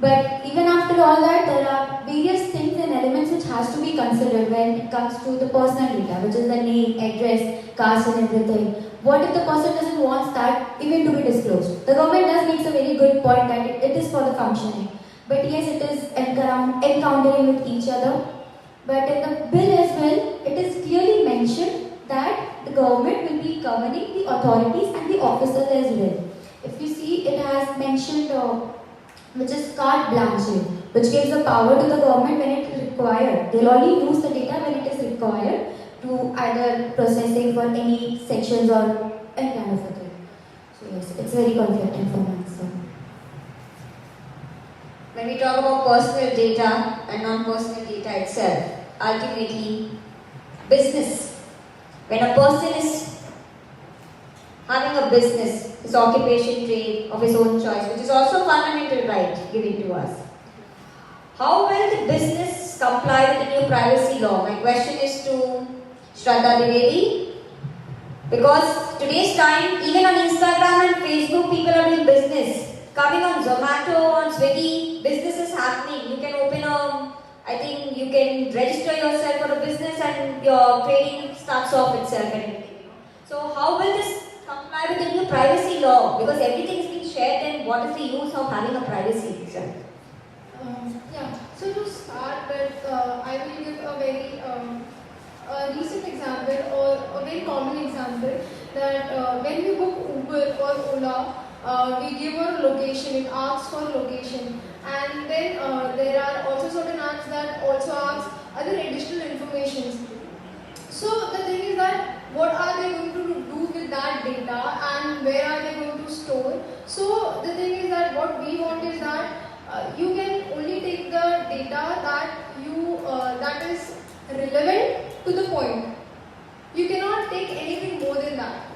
[SPEAKER 13] But even after all that, there are various things and elements which has to be considered when it comes to the personal data, which is the name, address, caste and everything. What if the person doesn't want that even to be disclosed? The government does make a very good point that it is for the functioning. But yes, it is encountering with each other. But in the bill as well, it is clearly mentioned that the government will be governing the authorities and the officers as well. If you see, it has mentioned which is carte blanche, which gives the power to the government when it is required. They'll only use the data when it is required to either processing for any sections or any kind of a thing. So yes, it's very conflicting for me. So.
[SPEAKER 3] When we talk about personal data and non-personal data itself, ultimately, business. When a person is having a business, his occupation, trade of his own choice, which is also a fundamental right given to us. How will the business comply with the new privacy law? My question is to Shraddha Dwivedi. Because today's time, even on Instagram and Facebook, people are doing business. Coming on Zomato, on Swiggy, business is happening. You can open you can register yourself for a business and your trading starts off itself and everything. So how will this comply with the new privacy law? Because everything is being shared, then what is the use of having a privacy itself?
[SPEAKER 10] So to start with, I will give a very recent example or a very common example that when we book Uber or Ola, we give our location, it asks for location, and then there are also certain apps that also ask other additional information. So the thing is that what are they going to do with that data and where are they going to store? So the thing is that what we want is that you can only take the data that is relevant to the point. You cannot take anything more than that.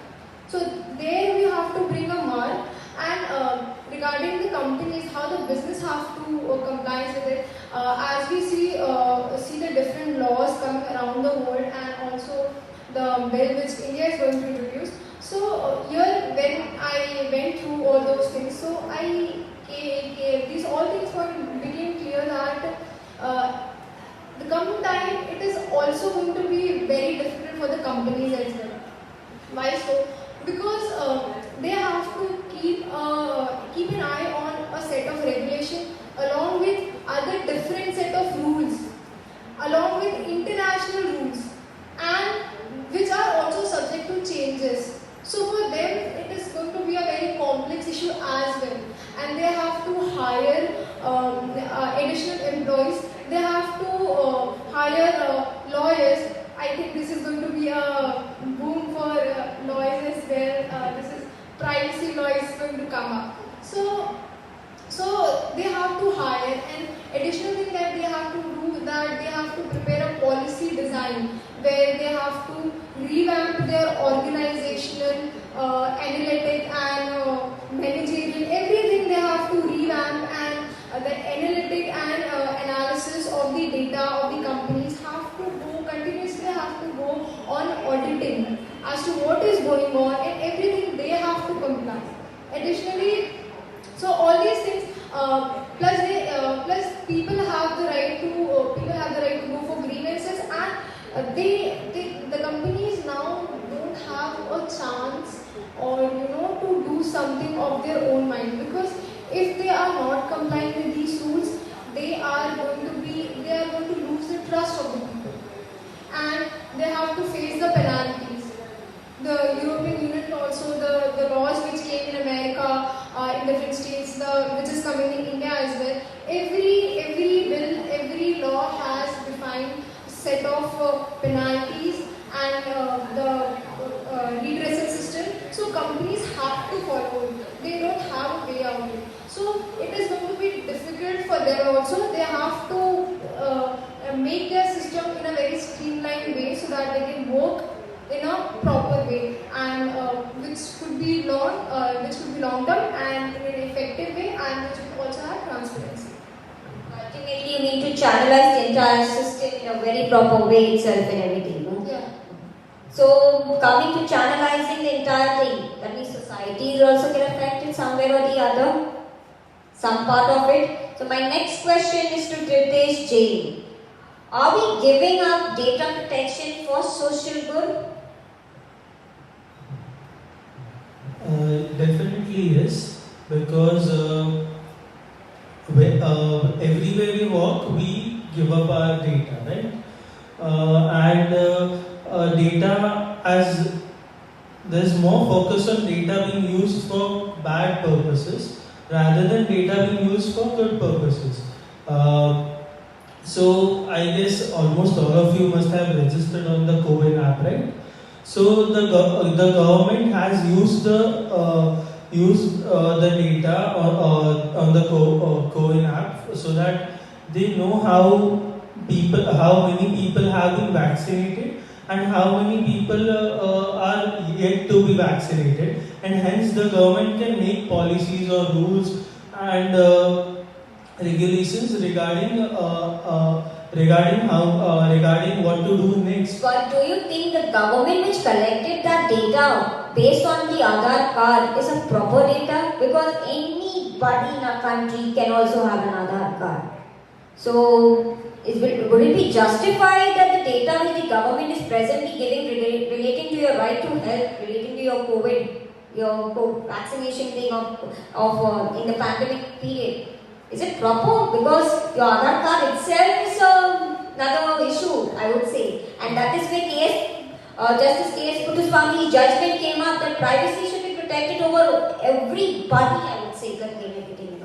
[SPEAKER 10] So there we have to bring a mark. And regarding the companies, how the business have to comply with it, as we see the different laws coming around the world, and also the bill which India is going to introduce. So here when I went through all those things, so these all things became clear that the coming time it is also going to be very difficult for the companies as well. Why so? Because they have to keep an eye on a set of regulation along with other different set of rules, along with international rules, and which are also subject to changes. So for them, it is going to be a very complex issue as well, and they have to hire additional employees. They have to hire lawyers. I think this is going to be a boom for lawyers as well. This is privacy law is going to come up. So they have to hire, and additional thing that they have to do that they have to prepare a policy design where they have to revamp their organizational, analytic and managerial, everything they have to revamp, and the analytic and analysis of the data of the companies have to go continuously, have to go on auditing as to what is going on, and everything they have to comply. Additionally, so all these things, plus people have the right to go for grievances, and the companies now don't have a chance or to do something of their own mind, because if they are not complying with these rules, they are going to lose the trust of the people, and they have to face the penalties. The European Union also, the laws which came in America, in different states, which is coming in India as well. Every bill, every law has defined set of penalties and the redressal system. So companies have to follow it. They don't have a way out. So it is going to be difficult for them also. They have to make their system in a very streamlined way so that they can work in a proper way, and which could be long term and in an effective way, and which will also have transparency.
[SPEAKER 3] Ultimately, you need to channelize the entire system in a very proper way itself and everything, no?
[SPEAKER 10] Yeah.
[SPEAKER 3] So, coming to channelizing the entire thing, that means society will also get affected somewhere or the other, some part of it. So, my next question is to Tirdesh Jain. Are we giving up data protection for social good?
[SPEAKER 11] Definitely yes, because everywhere we walk, we give up our data, right? And data, as there's more focus on data being used for bad purposes rather than data being used for good purposes. So I guess almost all of you must have registered on the CoWIN app, right? So the government has used the data on the CoWIN app so that they know how many people have been vaccinated and how many people are yet to be vaccinated, and hence the government can make policies or rules and regulations regarding what to do next.
[SPEAKER 3] But do you think the government which collected that data based on the Aadhaar card is a proper data? Because anybody in a country can also have an Aadhaar card. So, would it be justified that the data which the government is presently giving relating to your right to health, relating to your COVID, your vaccination thing of in the pandemic period, is it proper? Because your Aadhaar card itself is another issue, I would say. And that is where Justice K.S. Puttaswamy's judgment came up that privacy should be protected over everybody, I would say, everything,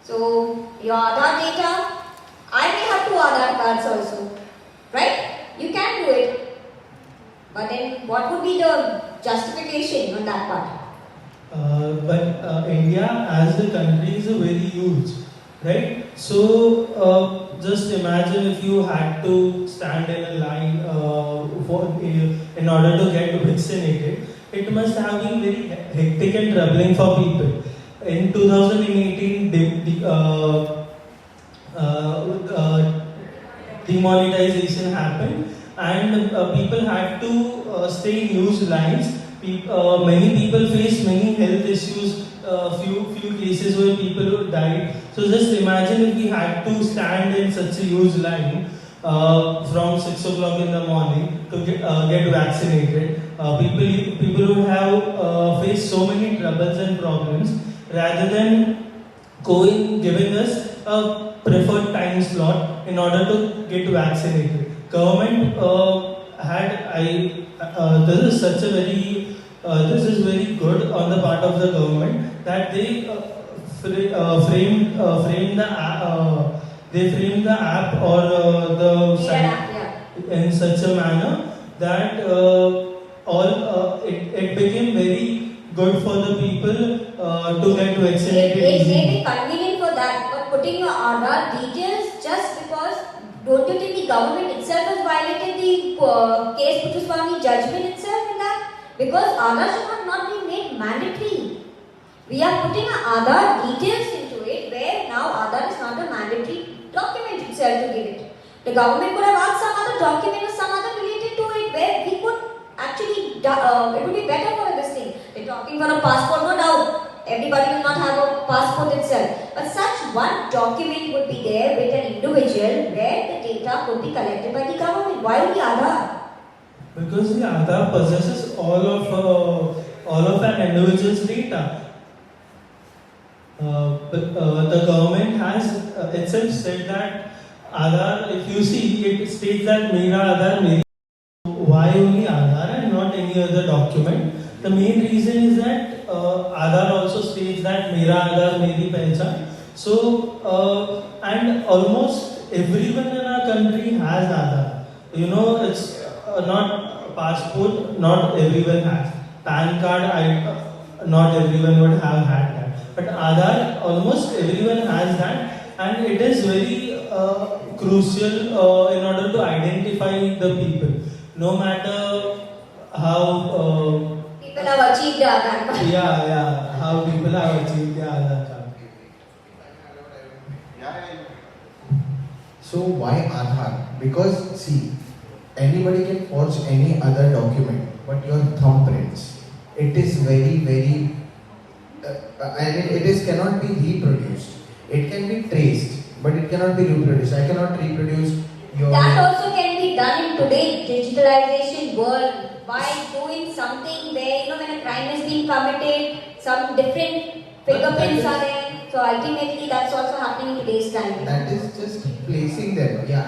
[SPEAKER 3] So, your Aadhaar data, I may have 2 Aadhaar cards also, right? You can do it. But then, what would be the justification on that part?
[SPEAKER 11] But India as a country is very huge, right? So just imagine if you had to stand in a line in order to get vaccinated, it must have been very hectic and troubling for people. In 2018, demonetization happened, and people had to stay in news lines. Many people faced many health issues. Few cases where people died. So just imagine if we had to stand in such a huge line from 6 o'clock in the morning to get vaccinated. People would have faced so many troubles and problems, rather than giving us a preferred time slot in order to get vaccinated. Government this is very good on the part of the government that they framed the app or the site in such a manner that it became very good for the people to get vaccinated.
[SPEAKER 3] It may be convenient for that, but putting your Aadhaar details just because, don't you think the government itself has violated the case which was found in judgment itself in that? Because Aadhaar should not be made mandatory. We are putting our Aadhaar details into it, where now Aadhaar is not a mandatory document itself to give it. The government could have asked some other document or some other related to it, where we could actually, it would be better for this thing. We're talking for a passport, no doubt. Everybody will not have a passport itself. But such one document would be there with an individual where the data could be collected by the government. Why the Aadhaar?
[SPEAKER 11] Because the Aadhaar possesses all of an individual's data. But the government has itself said that Aadhaar, if you see, it states that Mera Aadhaar, Meri. Why only Aadhaar and not any other document? The main reason is that Aadhaar also states that Mera Aadhaar, Meri Pehchan. So, and almost everyone in our country has Aadhaar. You know, it's not passport, not everyone has. PAN card, not everyone would have had that. But Aadhaar, almost everyone has that, and it is very crucial in order to identify the people. No matter how
[SPEAKER 3] people have achieved the Aadhaar card.
[SPEAKER 11] Yeah, how people have achieved the Aadhaar card.
[SPEAKER 4] So why Aadhaar? Because see, anybody can forge any other document, but your thumbprints, it is very, very, cannot be reproduced. It can be traced, but it cannot be reproduced. I cannot reproduce your...
[SPEAKER 3] That also can be done in today's digitalization world by doing something where, when a crime is being committed, some different fingerprints are there. So ultimately, that's also happening in today's time.
[SPEAKER 4] That is just placing them. Yeah,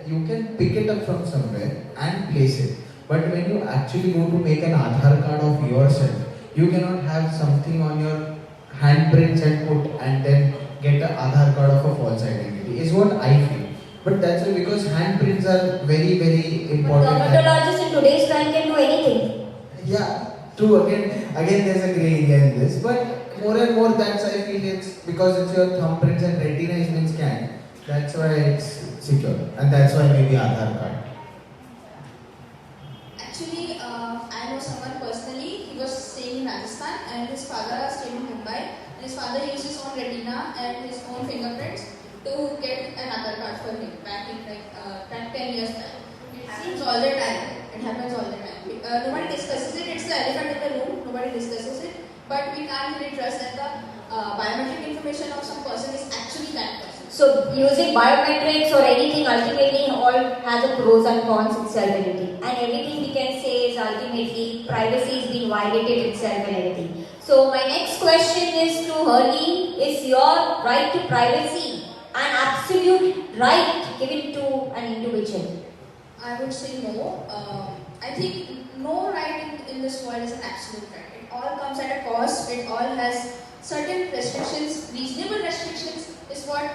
[SPEAKER 4] you can pick it up from somewhere and place it. But when you actually go to make an Aadhaar card of yourself, you cannot have something on your handprints and put and then get an Aadhaar card of a false identity, is what I feel. But that's why, because handprints are very, very important.
[SPEAKER 3] But dermatologists in today's time can do anything.
[SPEAKER 4] Yeah, true. Again, there's a grey area in this. But more and more, that's I feel it's because it's your thumbprints and retina is been scanned. That's why it's secure, and that's why maybe Aadhaar card.
[SPEAKER 7] Actually, I know someone personally. He was staying in Rajasthan, and his father stayed in Mumbai. And his father used his own retina and his own fingerprints to get an Aadhaar card for him back in back 10 years back. It happens all the time. It happens all the time. Nobody discusses it. It's the elephant in the room. Nobody discusses it. But we can't really trust that the biometric information of some person is actually that person.
[SPEAKER 3] So using biometrics or anything ultimately all has a pros and cons itself and everything. And everything we can say is ultimately privacy is being violated itself and everything. So my next question is to Harleen. Is your right to privacy an absolute right given to an individual?
[SPEAKER 7] I would say no. I think no right in this world is an absolute right. It all comes at a cost. It all has certain restrictions. Reasonable restrictions is what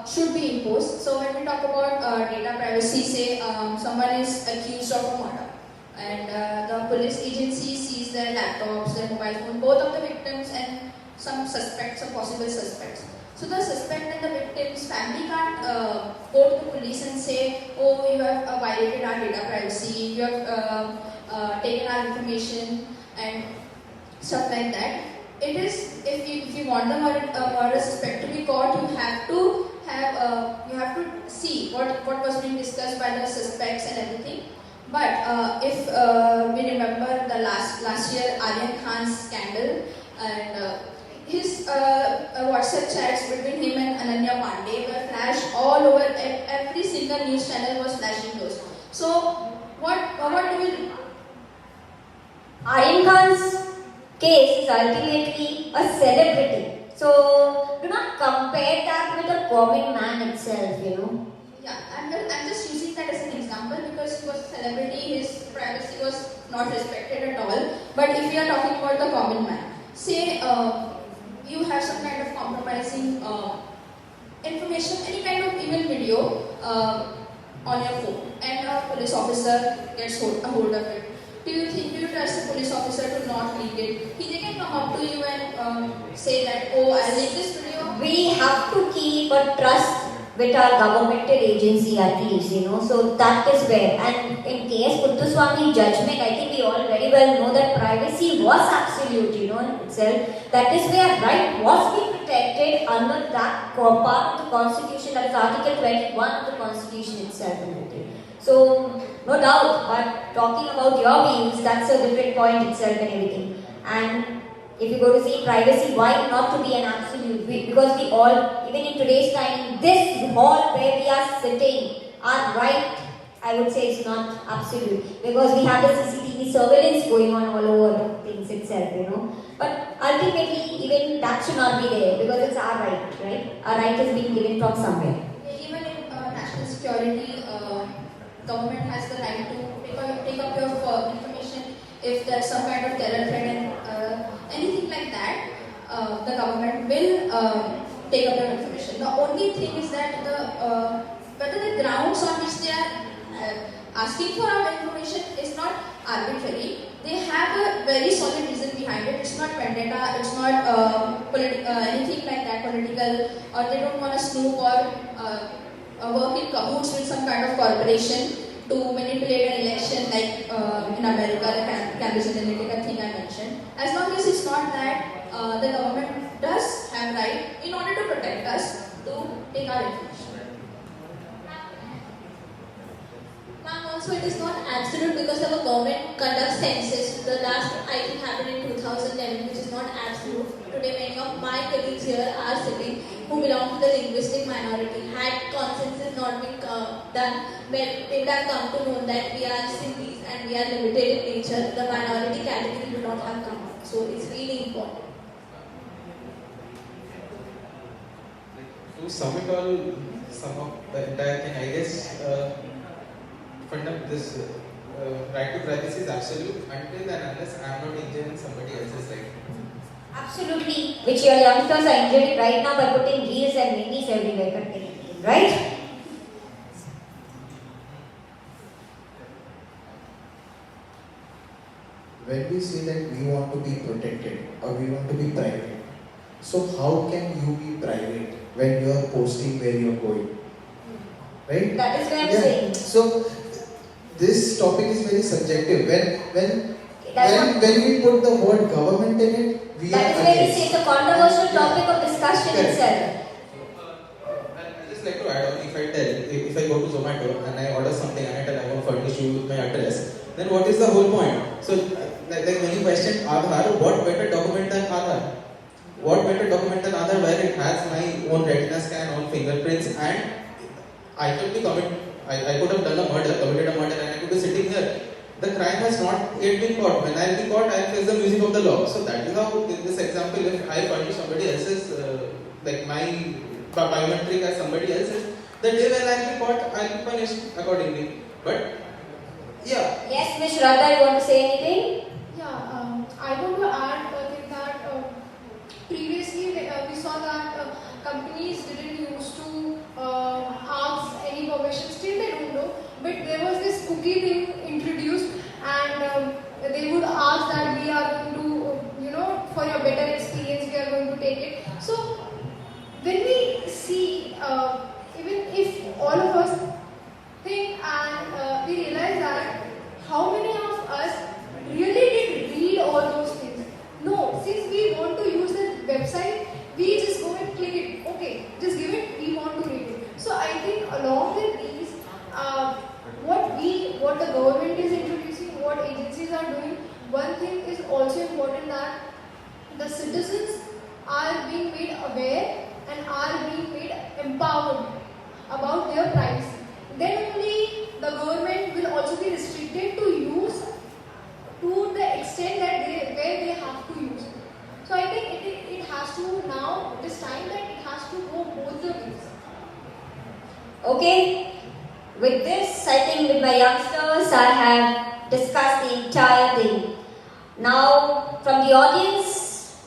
[SPEAKER 7] should be imposed. So when we talk about data privacy, say someone is accused of a murder, and the police agency sees their laptops, their mobile phone, both of the victims and some suspects or possible suspects. So the suspect and the victim's family can't go to the police and say, oh, you have violated our data privacy, you have taken our information and stuff like that. It is, if you want the murder suspect to be caught, you have to have to see what was being discussed by the suspects and everything. But if we remember the last year Aryan Khan's scandal and his WhatsApp chats between him and Ananya Pandey were flashed all over. Every single news channel was flashing those. So what do we do?
[SPEAKER 3] Aryan Khan's case is ultimately a celebrity. So do not compare that with a common man itself, you know.
[SPEAKER 7] Yeah, I'm just using that as an example because he was a celebrity, his privacy was not respected at all. But if we are talking about the common man, say you have some kind of compromising information, any kind of even video on your phone, and a police officer gets a hold of it. Do you trust a police officer to not leak it? They can come up to you and say that, oh, I'll leak this video.
[SPEAKER 3] We have to keep a trust with our governmental agency at least, you know. So that is where, and in K.S. Kuttuswamy judgment, I think we all very well know that privacy was absolute, you know, in itself. That is where right was being protected under that part of the Constitution, that is Article 21 of the Constitution itself. So, no doubt, but talking about your views, that's a different point itself and everything. And if you go to see privacy, why not to be an absolute? Because we all, even in today's time, in this hall where we are sitting, our right, I would say, is not absolute. Because we have the CCTV surveillance going on all over things itself, you know. But ultimately, even that should not be there because it's our right? Our right is being given from somewhere.
[SPEAKER 7] Even in national security, government has the right to take up your information if there's some kind of terror threat and anything like that. The government will take up your information. The only thing is that whether the grounds on which they are asking for our information is not arbitrary. They have a very solid reason behind it. It's not vendetta. It's not anything like that political, or they don't want to snoop or work in cahoots with some kind of corporation to manipulate an election like in America, the Cambridge Analytica thing I mentioned. As long as it's not that, the government does have right in order to protect us to take our information.
[SPEAKER 8] Ma'am, also it is not absolute because our government conducts census. The last I think happened in 2011, which is not absolute. Today many of my colleagues here are sitting who belong to the linguistic minority. Had consensus not been done, well, they would have come to know that we are Sindhis and we are limited in nature. The minority category would not have come up. So it's really important.
[SPEAKER 5] To sum it all, sum up the entire thing, I guess this right to privacy is absolute until and unless I am not injuring somebody else's right.
[SPEAKER 3] Absolutely, which your youngsters are injuring right now by putting reels and memes everywhere, right?
[SPEAKER 4] When we say that we want to be protected or we want to be private, so how can you be private when you are posting where you are going? Right?
[SPEAKER 3] That is what I'm saying.
[SPEAKER 4] So this topic is very subjective. When we put the word government in it, we
[SPEAKER 3] that
[SPEAKER 4] are
[SPEAKER 3] is where we
[SPEAKER 4] against.
[SPEAKER 3] say it's a controversial topic of discussion itself.
[SPEAKER 5] I'd just like to add on, if I go to Zomato and I order something and I tell I want to furnish you with my address, then what is the whole point? So, like when you question Aadhaar, what better document than Aadhaar? What better document than Aadhaar where it has my own retina scan, own fingerprints, and I could be I could have done a murder, committed a murder, and I could be sitting here. The crime has not yet been caught. When I will be caught, I will face the music of the law. So that is how, in this example, if I furnish somebody else's, like my biometric as somebody else's, the day when I will be caught, I will be punished accordingly. But, yeah.
[SPEAKER 3] Yes, Ms. Shraddha, you want to say anything?
[SPEAKER 10] Yeah, I want to add that previously we saw that companies didn't used to ask any permission, still they don't know, but there was this cookie thing introduced and they would ask that we are going to, for your better experience, we are going to take it. So when we see, even if all of us think and we realize that how many of us really did read all those things. No, since we want to use the website, we just go and click it. Okay, just give it, we want to read. also important that the citizens are being made aware and are being made empowered about their privacy. Then only the government will also be restricted to use to the extent that where they have to use it. So I think it has to now, it is time that it has to go both the ways.
[SPEAKER 3] Okay, with this, I think with my youngsters, I have discussed the entire thing. Now, from the audience,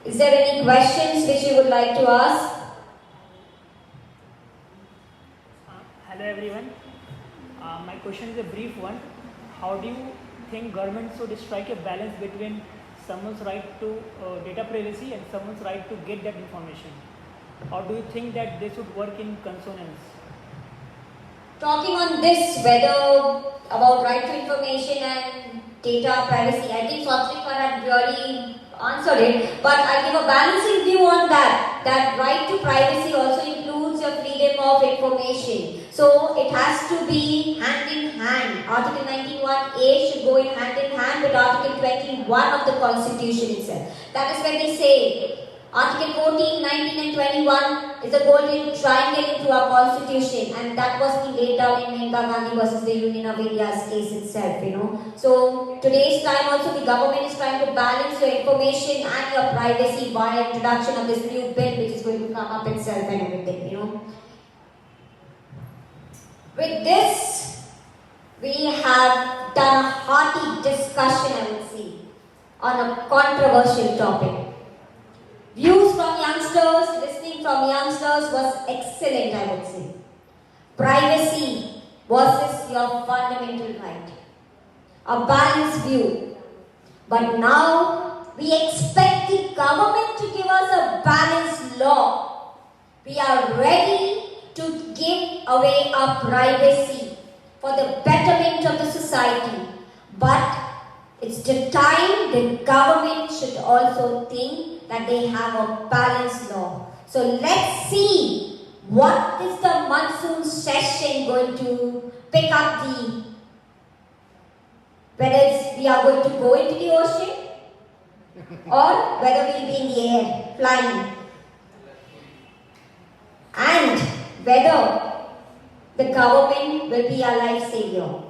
[SPEAKER 3] is there any questions which you would like to ask?
[SPEAKER 14] Hello everyone. My question is a brief one. How do you think government should strike a balance between someone's right to data privacy and someone's right to get that information? Or do you think that they should work in consonance?
[SPEAKER 3] Talking on this, whether about right to information and data privacy, I think Swatrika had really answered it, but I give a balancing view on that. That right to privacy also includes your freedom of information. So it has to be hand in hand. Article 91A should go in hand with Article 21 of the Constitution itself. That is when we say Article 14, 19 and 21 is a golden triangle into our Constitution, and that was being laid down in Maneka Gandhi versus the Union of India's case itself, So today's time also the government is trying to balance your information and your privacy by introduction of this new bill which is going to come up itself and everything, With this, we have done a hearty discussion, I would say, on a controversial topic. Views from youngsters, listening from youngsters was excellent, I would say. Privacy versus your fundamental right. A balanced view. But now, we expect the government to give us a balanced law. We are ready to give away our privacy for the betterment of the society. But it's the time the government should also think that they have a balanced law. So let's see what is the monsoon session going to pick up whether we are going to go into the ocean or whether we'll be in the air, flying. And whether the government will be our life savior.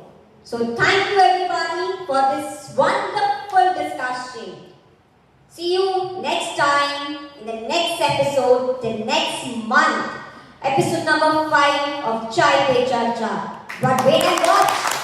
[SPEAKER 3] So thank you everybody for this wonderful discussion. See you next time in the next episode, the next month. Episode number 5 of Chai Pe Charcha. But wait and watch.